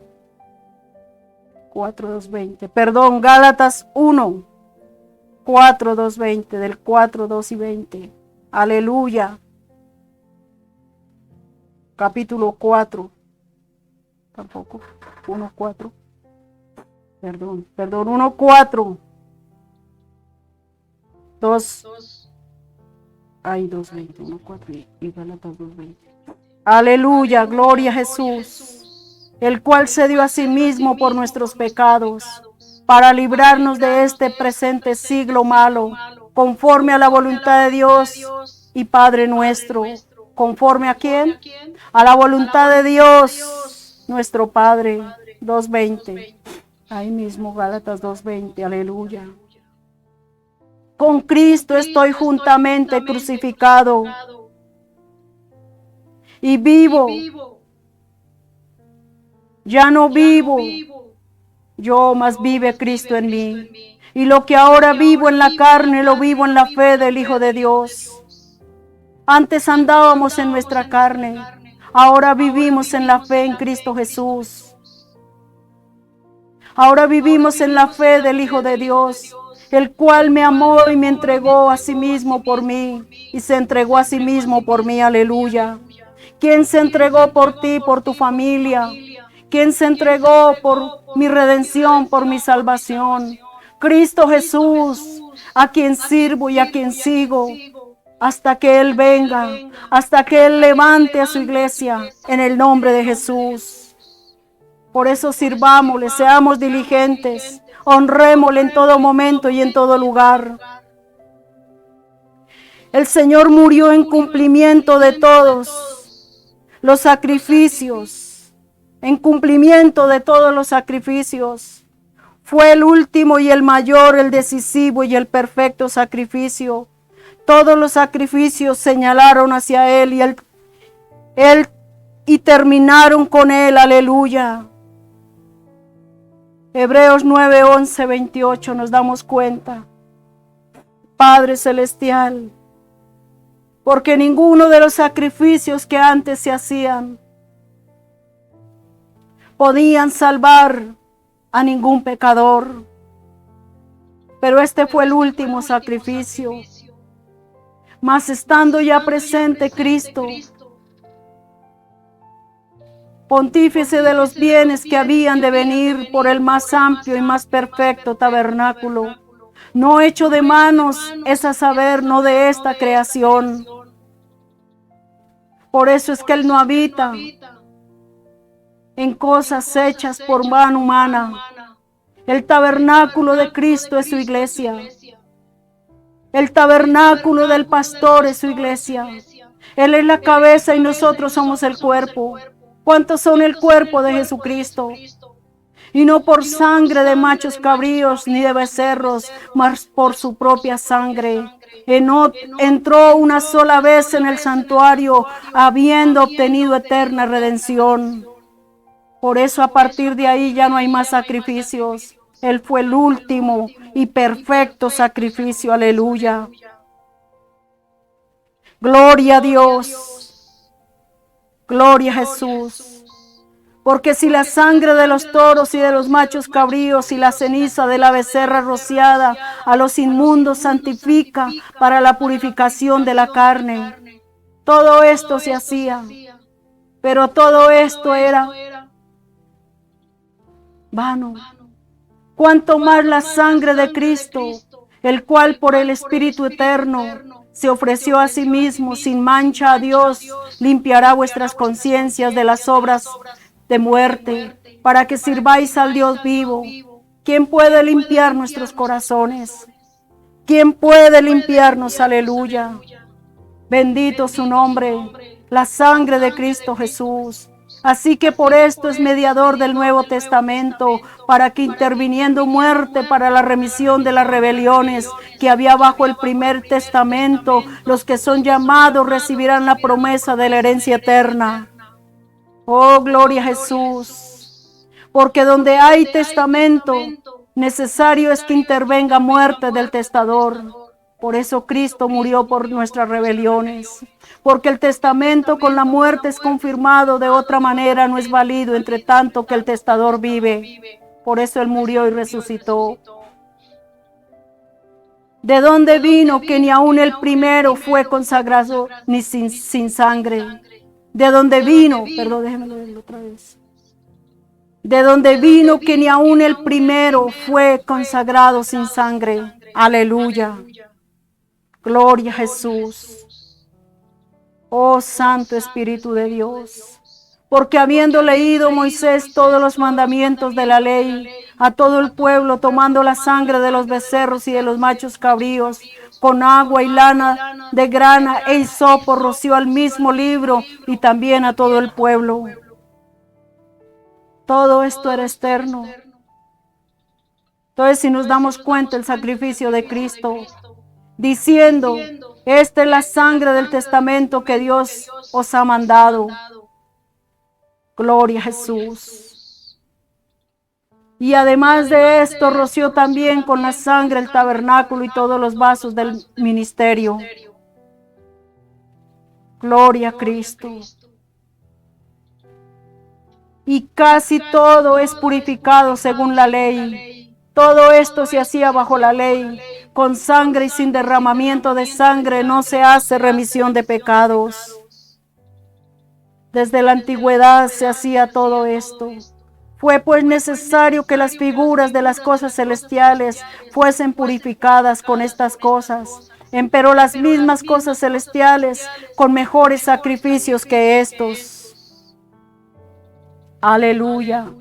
4, 2-20. Perdón, Gálatas 1, 4, 2-20. Del 4, 2 y 20. Aleluya. Capítulo 4. Tampoco. 1, 4. Perdón, 1, 4. 2. Hay 2:20, 1, 4 y Gálatas 2:20. Aleluya, gloria a Jesús, el cual se dio a sí mismo por nuestros pecados, para librarnos de este presente siglo malo, conforme a la voluntad de Dios y Padre nuestro. ¿Conforme a quién? A la voluntad de Dios, nuestro Padre. 2:20. Ahí mismo, Gálatas 2:20. Aleluya. Con Cristo estoy juntamente crucificado y vivo. Ya no vivo yo, mas vive Cristo en mí. Y lo que ahora vivo en la carne, lo vivo en la fe del Hijo de Dios. Antes andábamos en nuestra carne, ahora vivimos en la fe en Cristo Jesús. Ahora vivimos en la fe del Hijo de Dios, el cual me amó y me entregó a sí mismo por mí, y se entregó a sí mismo por mí, aleluya. ¿Quién se entregó por ti, por tu familia? ¿Quién se entregó por mi redención, por mi salvación? Cristo Jesús, a quien sirvo y a quien sigo, hasta que Él venga, hasta que Él levante a su iglesia, en el nombre de Jesús. Por eso sirvámosle, seamos diligentes, honrémosle en todo momento y en todo lugar. El Señor murió en cumplimiento de todos los sacrificios, en cumplimiento de todos los sacrificios. Fue el último y el mayor, el decisivo y el perfecto sacrificio. Todos los sacrificios señalaron hacia Él y terminaron con Él, aleluya. Hebreos 9, 11, 28 nos damos cuenta. Padre Celestial, porque ninguno de los sacrificios que antes se hacían podían salvar a ningún pecador, pero este fue el último sacrificio. Mas estando ya presente Cristo, pontífice de los bienes que habían de venir por el más amplio y más perfecto tabernáculo, no hecho de manos, es a saber, no de esta creación. Por eso es que Él no habita en cosas hechas por mano humana. El tabernáculo de Cristo es su iglesia. El tabernáculo del pastor es su iglesia. Él es la cabeza y nosotros somos el cuerpo. ¿Cuántos son el cuerpo de Jesucristo? Y no por sangre de machos cabríos ni de becerros, mas por su propia sangre. Entró una sola vez en el santuario, habiendo obtenido eterna redención. Por eso a partir de ahí ya no hay más sacrificios. Él fue el último y perfecto sacrificio, aleluya. Gloria a Dios, gloria a Jesús. Porque si la sangre de los toros y de los machos cabríos y la ceniza de la becerra rociada a los inmundos santifica para la purificación de la carne, todo esto se hacía, pero todo esto era vano. Cuanto más la sangre de Cristo, el cual por el Espíritu eterno se ofreció a sí mismo sin mancha a Dios, limpiará vuestras conciencias de las obras de muerte, para que sirváis al Dios vivo. ¿Quién puede limpiar nuestros corazones? ¿Quién puede limpiarnos? Aleluya. Bendito su nombre, la sangre de Cristo Jesús. Así que por esto es mediador del Nuevo Testamento, para que interviniendo muerte para la remisión de las rebeliones que había bajo el primer testamento, los que son llamados recibirán la promesa de la herencia eterna. Oh, gloria a Jesús. Porque donde hay testamento, necesario es que intervenga muerte del testador. Por eso Cristo murió por nuestras rebeliones. Porque el testamento con la muerte es confirmado, de otra manera no es válido, entre tanto que el testador vive. Por eso Él murió y resucitó. ¿De dónde vino que ni aun el primero fue consagrado ni sin sangre? ¿De dónde vino? Perdón, déjenme leerlo otra vez. ¿De dónde vino que ni aun el primero fue consagrado sin sangre? Aleluya. Gloria a Jesús. Oh Santo Espíritu de Dios. Porque habiendo leído Moisés todos los mandamientos de la ley a todo el pueblo, tomando la sangre de los becerros y de los machos cabríos, con agua y lana de grana e hisopo, roció al mismo libro y también a todo el pueblo. Todo esto era externo. Entonces, si nos damos cuenta el sacrificio de Cristo, diciendo, esta es la sangre del testamento que Dios os ha mandado. Gloria a Jesús. Y además de esto, roció también con la sangre el tabernáculo y todos los vasos del ministerio. Gloria a Cristo. Y casi todo es purificado según la ley. Todo esto se hacía bajo la ley. Con sangre y sin derramamiento de sangre no se hace remisión de pecados. Desde la antigüedad se hacía todo esto. Fue pues necesario que las figuras de las cosas celestiales fuesen purificadas con estas cosas, empero las mismas cosas celestiales con mejores sacrificios que estos. Aleluya.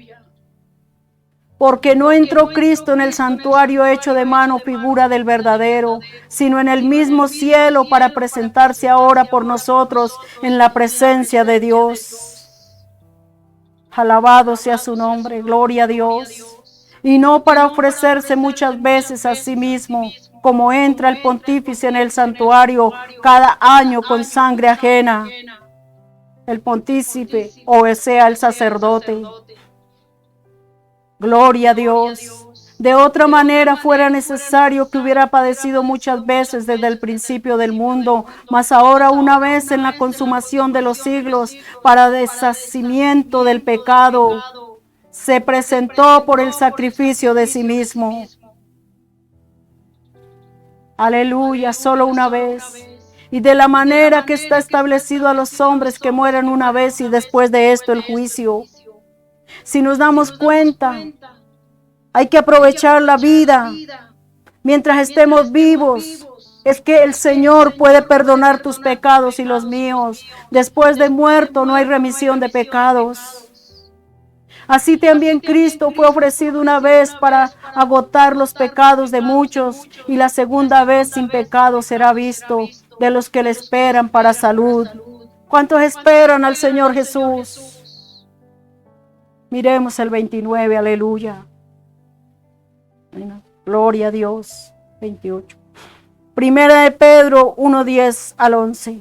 Porque no entró Cristo en el santuario hecho de mano, figura del verdadero, sino en el mismo cielo para presentarse ahora por nosotros en la presencia de Dios. Alabado sea su nombre, gloria a Dios. Y no para ofrecerse muchas veces a sí mismo, como entra el pontífice en el santuario cada año con sangre ajena. El pontífice, o sea, el sacerdote. Gloria a Dios. De otra manera fuera necesario que hubiera padecido muchas veces desde el principio del mundo, mas ahora una vez en la consumación de los siglos, para deshacimiento del pecado, se presentó por el sacrificio de sí mismo. Aleluya, solo una vez. Y de la manera que está establecido a los hombres que mueren una vez y después de esto el juicio. Si nos damos cuenta, hay que aprovechar la vida mientras estemos vivos. Es que el Señor puede perdonar tus pecados y los míos. Después de muerto no hay remisión de pecados. Así también Cristo fue ofrecido una vez para agotar los pecados de muchos, y la segunda vez sin pecado será visto de los que le esperan para salud. ¿Cuántos esperan al Señor Jesús? Miremos el 29, aleluya. Gloria a Dios. 28. Primera de Pedro 1:10 al 11.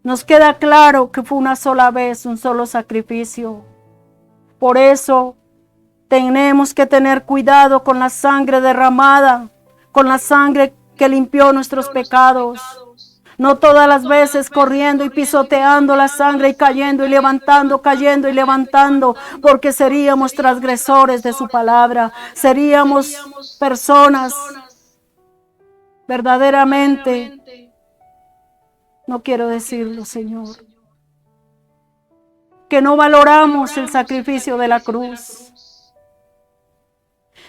Nos queda claro que fue una sola vez, un solo sacrificio. Por eso tenemos que tener cuidado con la sangre derramada, con la sangre que limpió nuestros pecados. No todas las veces corriendo y pisoteando la sangre y cayendo y levantando, cayendo y levantando, porque seríamos transgresores de su palabra. Seríamos personas verdaderamente, no quiero decirlo, Señor, que no valoramos el sacrificio de la cruz,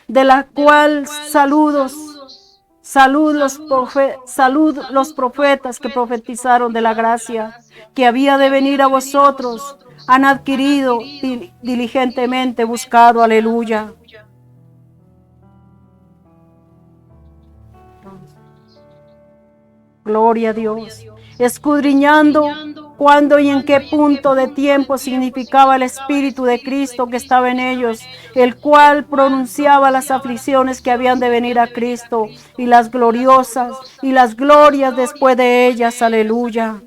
de la cual salud los profetas que profetizaron de la gracia que había de venir a vosotros, han adquirido diligentemente buscado, aleluya. Gloria a Dios. Escudriñando cuándo y en qué punto de tiempo significaba el Espíritu de Cristo que estaba en ellos, el cual pronunciaba las aflicciones que habían de venir a Cristo y las gloriosas y las glorias después de ellas, aleluya.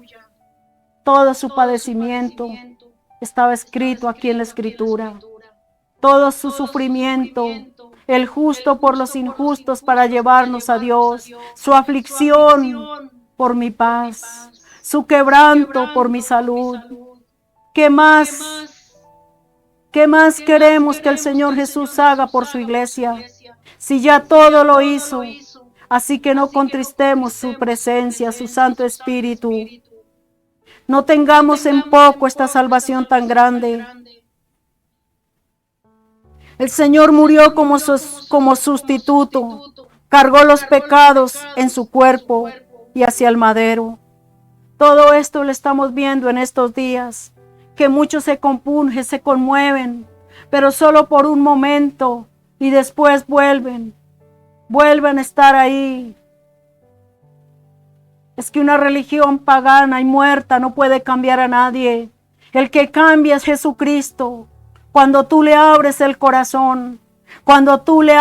Todo su padecimiento estaba escrito aquí en la Escritura. Todo su sufrimiento, el justo por los injustos para llevarnos a Dios, su aflicción por mi paz, su quebranto por mi salud. ¿Qué más queremos que el Señor Jesús haga por su iglesia? Si ya todo lo hizo, así que no contristemos su presencia, su Santo Espíritu. No tengamos en poco esta salvación tan grande. El Señor murió como sustituto, cargó los pecados en su cuerpo y hacia el madero. Todo esto lo estamos viendo en estos días, que muchos se compungen, se conmueven, pero solo por un momento y después vuelven a estar ahí. Es que una religión pagana y muerta no puede cambiar a nadie. El que cambia es Jesucristo. Cuando tú le abres el corazón, cuando tú le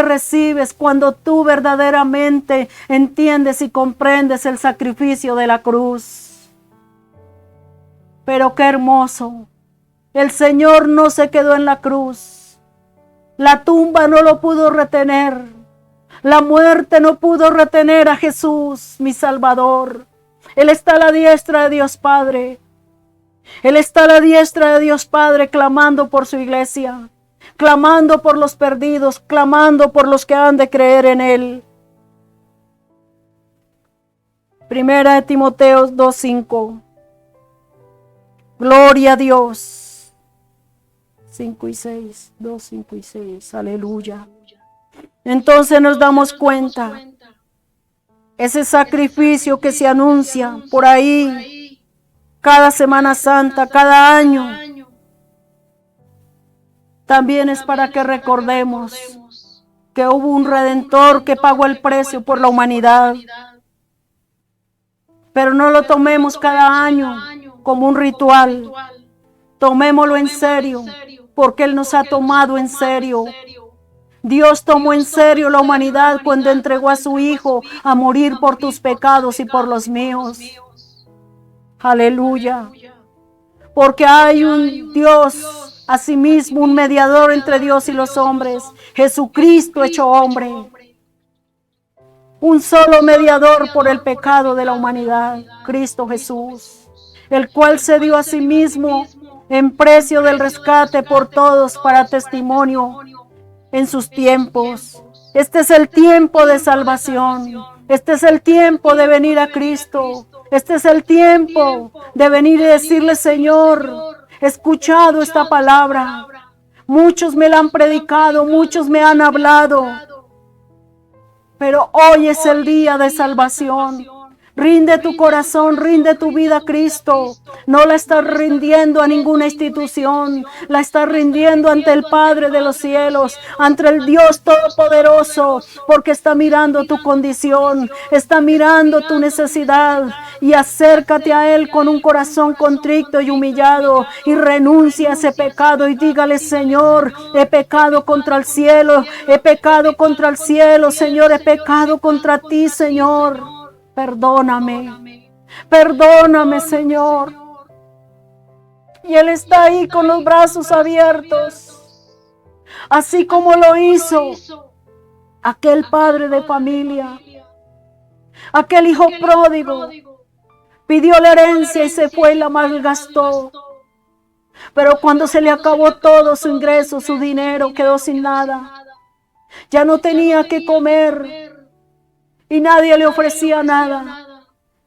recibes, cuando tú verdaderamente entiendes y comprendes el sacrificio de la cruz. Pero qué hermoso El Señor no se quedó en la cruz. La tumba no lo pudo retener. La muerte no pudo retener a Jesús, mi Salvador. Él está a la diestra de Dios Padre. Él está a la diestra de Dios Padre clamando por su iglesia, clamando por los perdidos, clamando por los que han de creer en Él. Primera de Timoteo 2:5. Gloria a Dios. 5 y 6. 2, 5 y 6. Aleluya. Entonces nos damos cuenta. Ese sacrificio que se anuncia por ahí cada Semana Santa, cada año, también es para que recordemos que hubo un Redentor que pagó el precio por la humanidad. Pero no lo tomemos cada año como un ritual. Tomémoslo en serio, porque Él nos ha tomado en serio. Dios tomó en serio la humanidad cuando entregó a su Hijo a morir por tus pecados y por los míos. Aleluya. Porque hay un Dios, asimismo un mediador entre Dios y los hombres, Jesucristo hecho hombre. Un solo mediador por el pecado de la humanidad, Cristo Jesús, el cual se dio a sí mismo en precio del rescate por todos para testimonio en sus tiempos. Este es el tiempo de salvación. Este es el tiempo de venir a Cristo. Este es el tiempo de venir y decirle: Señor, he escuchado esta palabra. Muchos me la han predicado, muchos me han hablado. Pero hoy es el día de salvación. Rinde tu corazón, rinde tu vida a Cristo. No la estás rindiendo a ninguna institución. La estás rindiendo ante el Padre de los cielos, ante el Dios Todopoderoso, porque está mirando tu condición, está mirando tu necesidad. Y acércate a Él con un corazón contrito y humillado y renuncia a ese pecado y dígale: Señor, he pecado contra el cielo, he pecado contra el cielo, Señor, he pecado contra ti, Señor. Perdóname, perdóname, Señor. Y Él está ahí con los brazos abiertos, así como lo hizo aquel padre de familia, aquel hijo pródigo. Pidió la herencia y se fue y la malgastó. Pero cuando se le acabó todo su ingreso, su dinero, quedó sin nada. Ya no tenía que comer. Y nadie le ofrecía nada.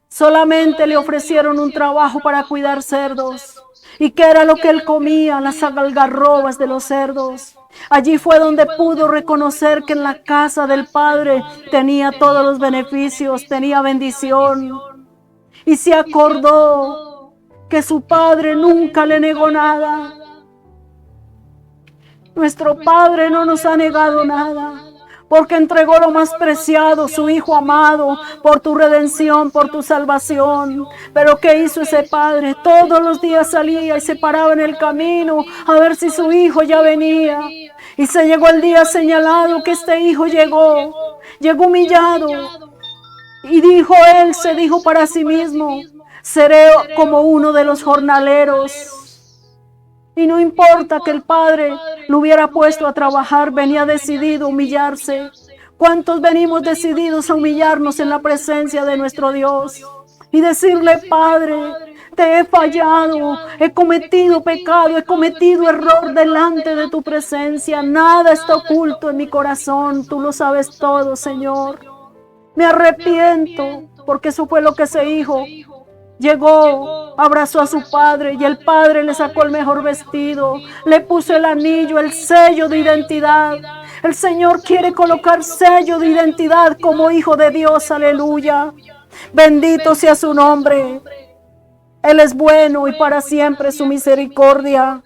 Solamente le ofrecieron un trabajo para cuidar cerdos. ¿Y qué era lo que él comía? Las algarrobas de los cerdos. Allí fue donde pudo reconocer que en la casa del Padre tenía todos los beneficios, tenía bendición. Y se acordó que su Padre nunca le negó nada. Nuestro Padre no nos ha negado nada, porque entregó lo más preciado, su Hijo amado, por tu redención, por tu salvación. Pero ¿qué hizo ese Padre? Todos los días salía y se paraba en el camino a ver si su Hijo ya venía. Y se llegó el día señalado que este Hijo llegó humillado. Y se dijo para sí mismo: seré como uno de los jornaleros. Y no importa que el Padre lo hubiera puesto a trabajar, venía decidido a humillarse. ¿Cuántos venimos decididos a humillarnos en la presencia de nuestro Dios? Y decirle: Padre, te he fallado, he cometido pecado, he cometido error delante de tu presencia. Nada está oculto en mi corazón, tú lo sabes todo, Señor. Me arrepiento, porque eso fue lo que ese hijo llegó, abrazó a su padre y el padre le sacó el mejor vestido, le puso el anillo, el sello de identidad. El Señor quiere colocar sello de identidad como hijo de Dios, aleluya. Bendito sea su nombre. Él es bueno y para siempre su misericordia.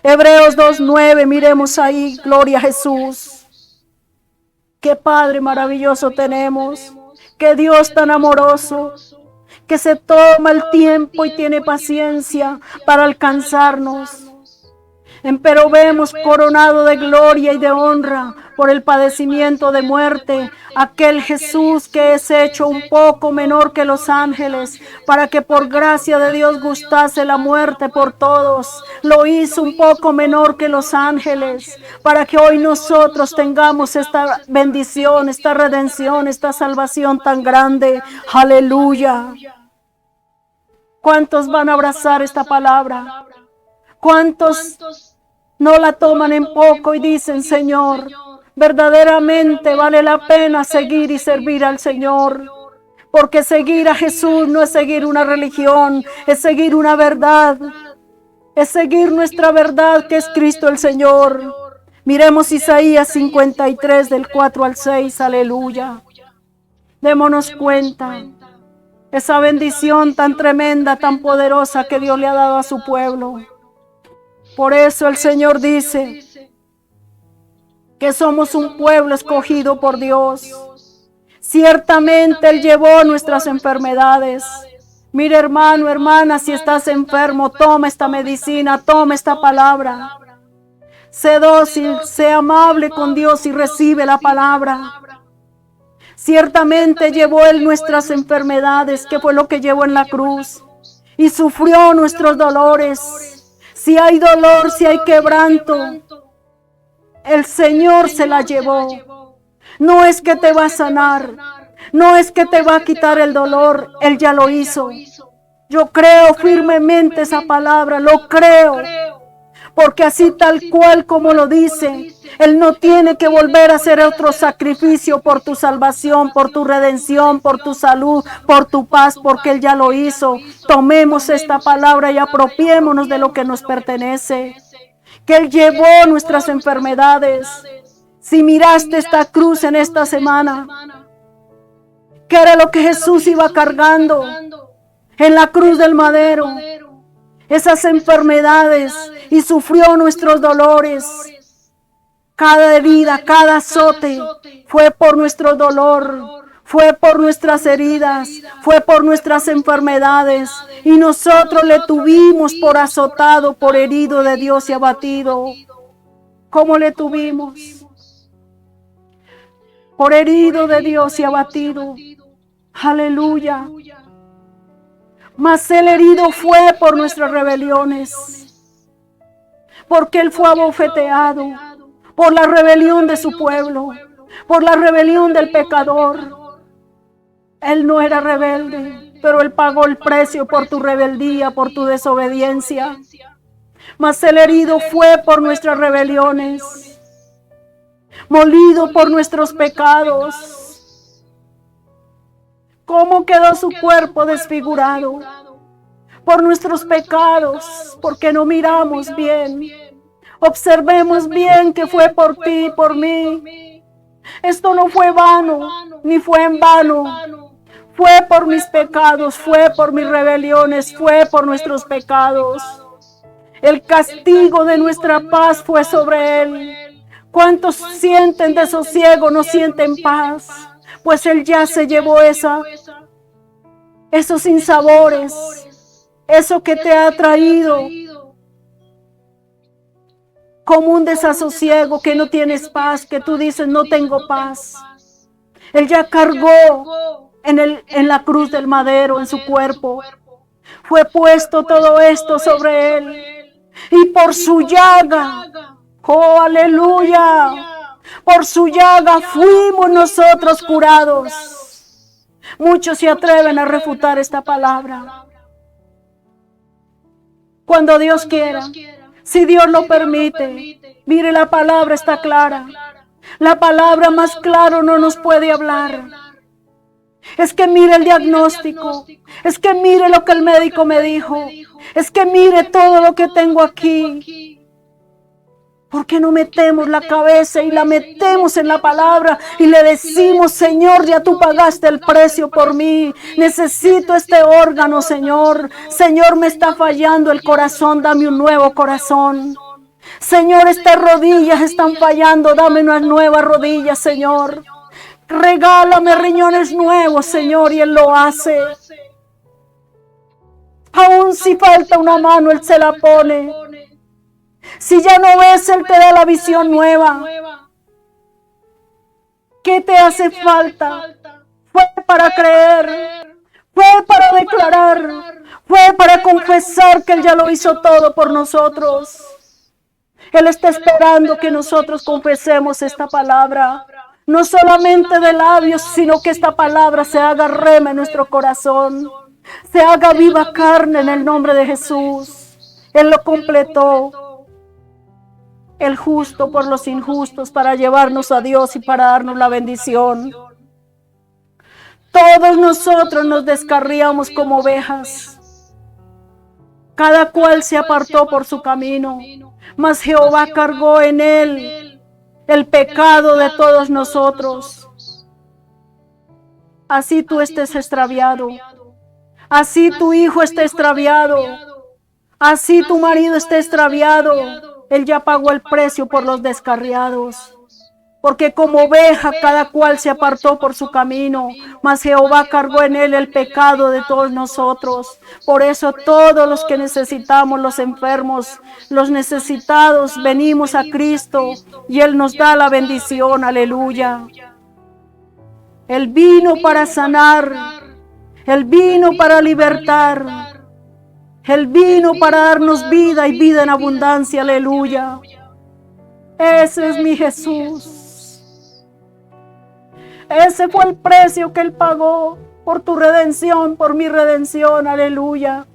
Hebreos 2:9, miremos ahí, gloria a Jesús. Qué Padre maravilloso tenemos, qué Dios tan amoroso, que se toma el tiempo y tiene paciencia para alcanzarnos. Empero vemos coronado de gloria y de honra por el padecimiento de muerte, aquel Jesús que es hecho un poco menor que los ángeles, para que por gracia de Dios gustase la muerte por todos. Lo hizo un poco menor que los ángeles, para que hoy nosotros tengamos esta bendición, esta redención, esta salvación tan grande. Aleluya. ¿Cuántos van a abrazar esta palabra? ¿Cuántos no la toman en poco y dicen, Señor, verdaderamente vale la pena seguir y servir al Señor? Porque seguir a Jesús no es seguir una religión, es seguir una verdad, es seguir nuestra verdad que es Cristo el Señor. Miremos Isaías 53 del 4 al 6, aleluya. Démonos cuenta esa bendición tan tremenda, tan poderosa que Dios le ha dado a su pueblo. Por eso el Señor dice que somos un pueblo escogido por Dios. Ciertamente Él llevó nuestras enfermedades. Mira, hermano, hermana, si estás enfermo, toma esta medicina, toma esta palabra. Sé dócil, sé amable con Dios y recibe la palabra. Ciertamente llevó Él nuestras enfermedades, que fue lo que llevó en la cruz, y sufrió nuestros dolores. Si hay dolor, si hay quebranto, el Señor se la llevó. No es que te va a sanar, no es que te va a quitar el dolor, Él ya lo hizo. Yo creo firmemente esa palabra, lo creo. Porque así tal cual como lo dice, Él no tiene que volver a hacer otro sacrificio por tu salvación, por tu redención, por tu salud, por tu paz, porque Él ya lo hizo. Tomemos esta palabra y apropiémonos de lo que nos pertenece. Que Él llevó nuestras enfermedades. Si miraste esta cruz en esta semana, ¿qué era lo que Jesús iba cargando en la cruz del madero? Esas enfermedades, y sufrió nuestros dolores. Cada herida, cada azote fue por nuestro dolor, fue por nuestras heridas, fue por nuestras enfermedades, y nosotros le tuvimos por azotado, por herido de Dios y abatido. ¿Cómo le tuvimos? Por herido de Dios y abatido. Aleluya. Mas el herido fue por nuestras rebeliones, porque Él fue abofeteado por la rebelión de su pueblo, por la rebelión del pecador. Él no era rebelde, pero Él pagó el precio por tu rebeldía, por tu desobediencia. Mas el herido fue por nuestras rebeliones, molido por nuestros pecados. ¿Cómo quedó su cuerpo desfigurado? Por nuestros pecados, porque no miramos bien. Observemos bien que fue por ti y por mí. Esto no fue vano, ni fue en vano. Fue por mis pecados, fue por mis rebeliones, fue por nuestros pecados. El castigo de nuestra paz fue sobre Él. ¿Cuántos sienten desosiego, no sienten paz? Pues Él ya se llevó esos sinsabores, eso que te ha traído como un desasosiego, que no tienes paz, que tú dices no tengo paz. Él ya cargó en la cruz del madero, en su cuerpo. Fue puesto todo esto sobre Él. Y por su llaga, oh aleluya, por su llaga fuimos nosotros curados. Muchos se atreven a refutar esta palabra. Cuando Dios quiera, si Dios lo permite, mire, la palabra está clara. La palabra más claro no nos puede hablar. Es que mire el diagnóstico, es que mire lo que el médico me dijo, es que mire todo lo que tengo aquí. ¿Por qué no metemos la cabeza y la metemos en la palabra y le decimos, Señor, ya tú pagaste el precio por mí, necesito este órgano, Señor. Señor, me está fallando el corazón, dame un nuevo corazón. Señor, estas rodillas están fallando, dame unas nuevas rodillas, Señor. Regálame riñones nuevos, Señor, y Él lo hace. Aún si falta una mano, Él se la pone. Si ya no ves, Él te da la visión nueva. ¿Qué te hace falta? Fue para creer, fue para declarar, fue para confesar que Él ya lo hizo todo por nosotros. Él está esperando que nosotros confesemos esta palabra, no solamente de labios, sino que esta palabra se haga rema en nuestro corazón, se haga viva carne en el nombre de Jesús. Él lo completó, el justo por los injustos, para llevarnos a Dios y para darnos la bendición. Todos nosotros nos descarriamos como ovejas, cada cual se apartó por su camino, mas Jehová cargó en él el pecado de todos nosotros. Así tú estés extraviado, así tu hijo esté extraviado, así tu marido esté extraviado, Él ya pagó el precio por los descarriados. Porque como oveja cada cual se apartó por su camino, mas Jehová cargó en él el pecado de todos nosotros. Por eso todos los que necesitamos, los enfermos, los necesitados, venimos a Cristo y Él nos da la bendición, aleluya. Él vino para sanar, Él vino para libertar, Él vino para darnos vida y vida en abundancia, aleluya. Ese es mi Jesús. Ese fue el precio que Él pagó por tu redención, por mi redención, aleluya.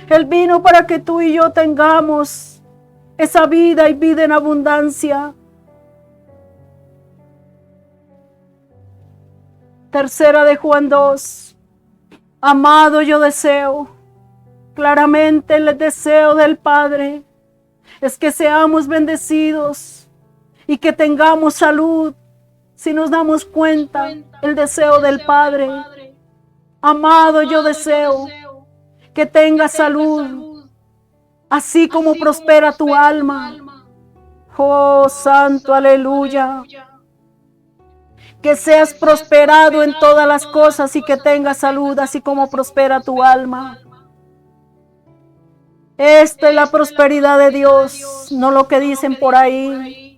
Él vino para que tú y yo tengamos esa vida y vida en abundancia. Tercera de Juan 2. Amado, yo deseo, claramente el deseo del Padre es que seamos bendecidos y que tengamos salud. Si nos damos cuenta, el deseo del Padre. Amado, yo deseo que tengas salud, así como prospera tu alma. Oh, santo, aleluya. Que seas prosperado en todas las cosas y que tengas salud, así como prospera tu alma. Esta es la prosperidad de Dios, no lo que dicen por ahí.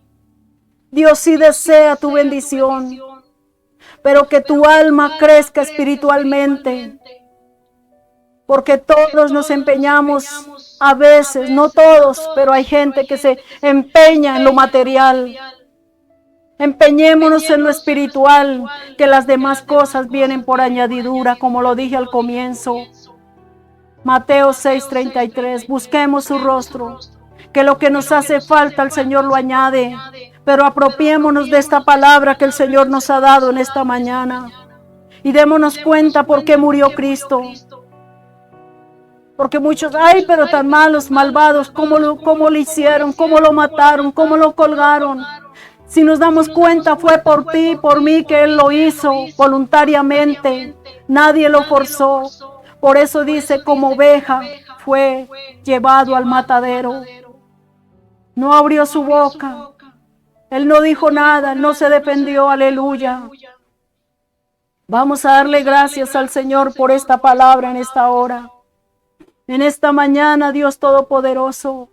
Dios sí desea tu bendición, pero que tu alma crezca espiritualmente, porque todos nos empeñamos a veces, no todos, pero hay gente que se empeña en lo material. Empeñémonos en lo espiritual, que las demás cosas vienen por añadidura, como lo dije al comienzo. Mateo 6:33, busquemos su rostro, que lo que nos hace falta el Señor lo añade, pero apropiémonos de esta palabra que el Señor nos ha dado en esta mañana y démonos cuenta por qué murió Cristo. Porque muchos, ay, pero tan malos, malvados, ¿cómo lo hicieron? ¿Cómo lo mataron? ¿Cómo lo colgaron? Si nos damos cuenta, fue por ti, por mí que Él lo hizo voluntariamente. Nadie lo forzó. Por eso dice, como oveja fue llevado al matadero. No abrió su boca. Él no dijo nada, no se defendió, aleluya. Vamos a darle gracias al Señor por esta palabra en esta hora. En esta mañana, Dios Todopoderoso,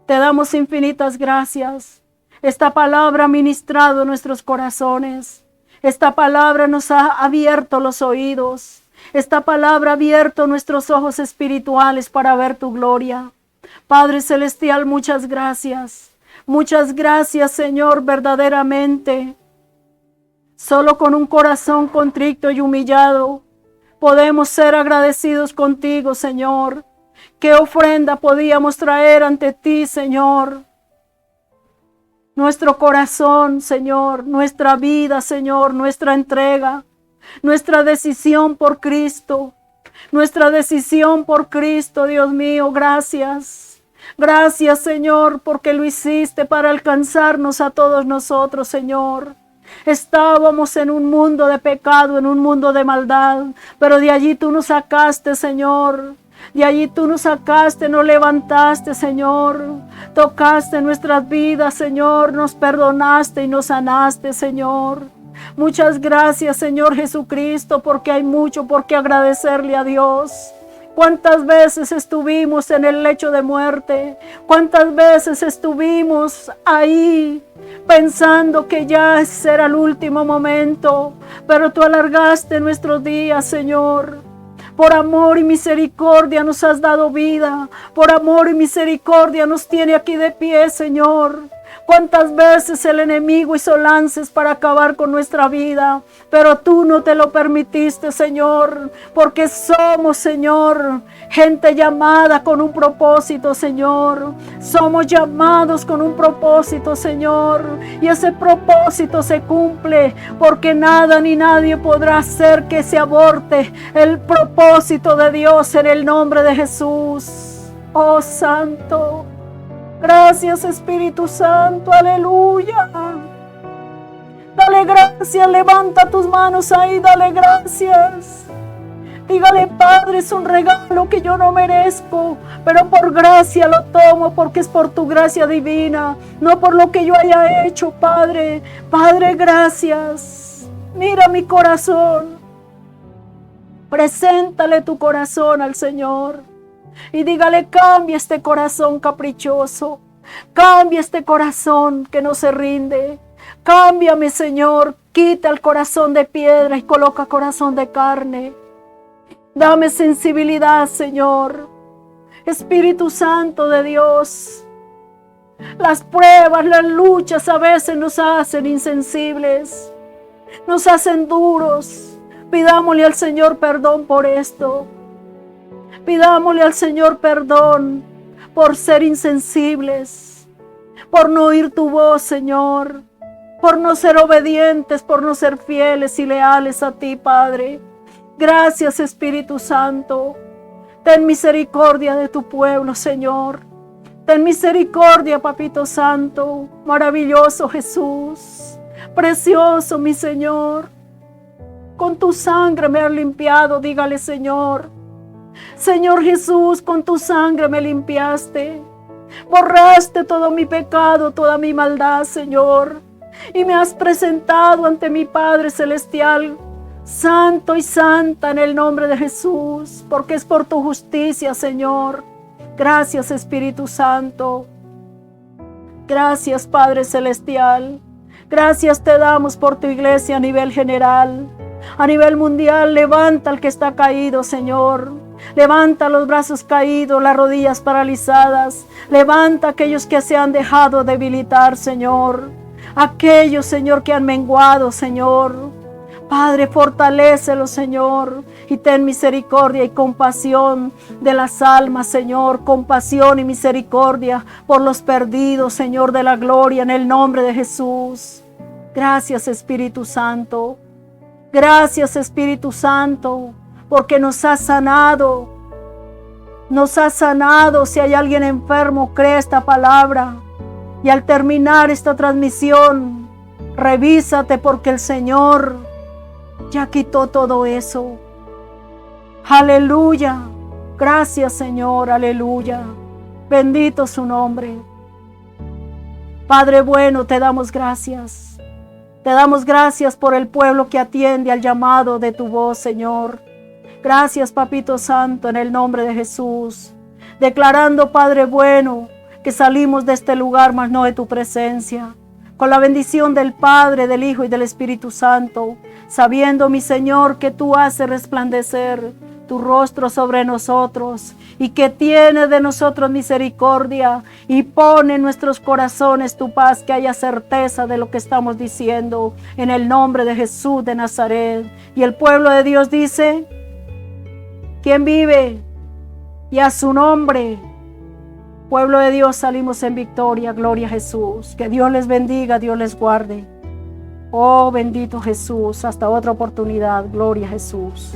te damos infinitas gracias. Esta palabra ha ministrado nuestros corazones. Esta palabra nos ha abierto los oídos. Esta palabra ha abierto nuestros ojos espirituales para ver tu gloria. Padre Celestial, muchas gracias. Muchas gracias, Señor, verdaderamente. Solo con un corazón contrito y humillado podemos ser agradecidos contigo, Señor. ¿Qué ofrenda podíamos traer ante ti, Señor? Nuestro corazón, Señor, nuestra vida, Señor, nuestra entrega, nuestra decisión por Cristo, nuestra decisión por Cristo, Dios mío, gracias. Gracias, Señor, porque lo hiciste para alcanzarnos a todos nosotros, Señor. Estábamos en un mundo de pecado, en un mundo de maldad, pero de allí tú nos sacaste, Señor. De allí tú nos sacaste, nos levantaste, Señor. Tocaste nuestras vidas, Señor. Nos perdonaste y nos sanaste, Señor. Muchas gracias, Señor Jesucristo, porque hay mucho por qué agradecerle a Dios. ¿Cuántas veces estuvimos en el lecho de muerte? ¿Cuántas veces estuvimos ahí pensando que ya ese era el último momento? Pero tú alargaste nuestros días, Señor. Por amor y misericordia nos has dado vida. Por amor y misericordia nos tiene aquí de pie, Señor. Cuántas veces el enemigo hizo lances para acabar con nuestra vida, pero tú no te lo permitiste, Señor, porque somos, Señor, gente llamada con un propósito, Señor. Somos llamados con un propósito, Señor, y ese propósito se cumple, porque nada ni nadie podrá hacer que se aborte el propósito de Dios en el nombre de Jesús. Oh Santo, gracias Espíritu Santo, aleluya. Dale gracias, levanta tus manos ahí, dale gracias. Dígale, Padre, es un regalo que yo no merezco, pero por gracia lo tomo, porque es por tu gracia divina, no por lo que yo haya hecho, Padre. Padre, gracias. Mira mi corazón. Preséntale tu corazón al Señor. Y dígale, cambia este corazón caprichoso. Cambia este corazón que no se rinde. Cámbiame, Señor. Quita el corazón de piedra y coloca corazón de carne. Dame sensibilidad, Señor. Espíritu Santo de Dios. Las pruebas, las luchas a veces nos hacen insensibles. Nos hacen duros. Pidámosle al Señor perdón por esto. Pidámosle al Señor perdón por ser insensibles, por no oír tu voz, Señor, por no ser obedientes, por no ser fieles y leales a ti, Padre. Gracias, Espíritu Santo. Ten misericordia de tu pueblo, Señor. Ten misericordia, Papito Santo, maravilloso Jesús, precioso mi Señor. Con tu sangre me has limpiado, dígale, Señor. Señor Jesús, con tu sangre me limpiaste. Borraste todo mi pecado, toda mi maldad, Señor. Y me has presentado ante mi Padre Celestial, santo y santa en el nombre de Jesús, porque es por tu justicia, Señor. Gracias, Espíritu Santo. Gracias, Padre Celestial. Gracias te damos por tu iglesia a nivel general. A nivel mundial, levanta al que está caído, Señor. Levanta los brazos caídos, las rodillas paralizadas. Levanta a aquellos que se han dejado debilitar, Señor. Aquellos, Señor, que han menguado, Señor. Padre, fortalécelos, Señor, y ten misericordia y compasión de las almas, Señor. Compasión y misericordia por los perdidos, Señor, de la gloria, en el nombre de Jesús. Gracias, Espíritu Santo. Gracias, Espíritu Santo, porque nos has sanado. Nos has sanado. Si hay alguien enfermo, cree esta palabra. Y al terminar esta transmisión, revísate, porque el Señor ya quitó todo eso. Aleluya. Gracias, Señor. Aleluya. Bendito su nombre. Padre bueno, te damos gracias. Te damos gracias por el pueblo que atiende al llamado de tu voz, Señor. Gracias, Papito Santo, en el nombre de Jesús. Declarando, Padre bueno, que salimos de este lugar, mas no de tu presencia. Con la bendición del Padre, del Hijo y del Espíritu Santo. Sabiendo, mi Señor, que tú haces resplandecer tu rostro sobre nosotros y que tiene de nosotros misericordia y pone en nuestros corazones tu paz, que haya certeza de lo que estamos diciendo en el nombre de Jesús de Nazaret. Y el pueblo de Dios dice, ¿quién vive? Y a su nombre, pueblo de Dios, salimos en victoria. Gloria a Jesús. Que Dios les bendiga, Dios les guarde. Oh bendito Jesús, hasta otra oportunidad. Gloria a Jesús.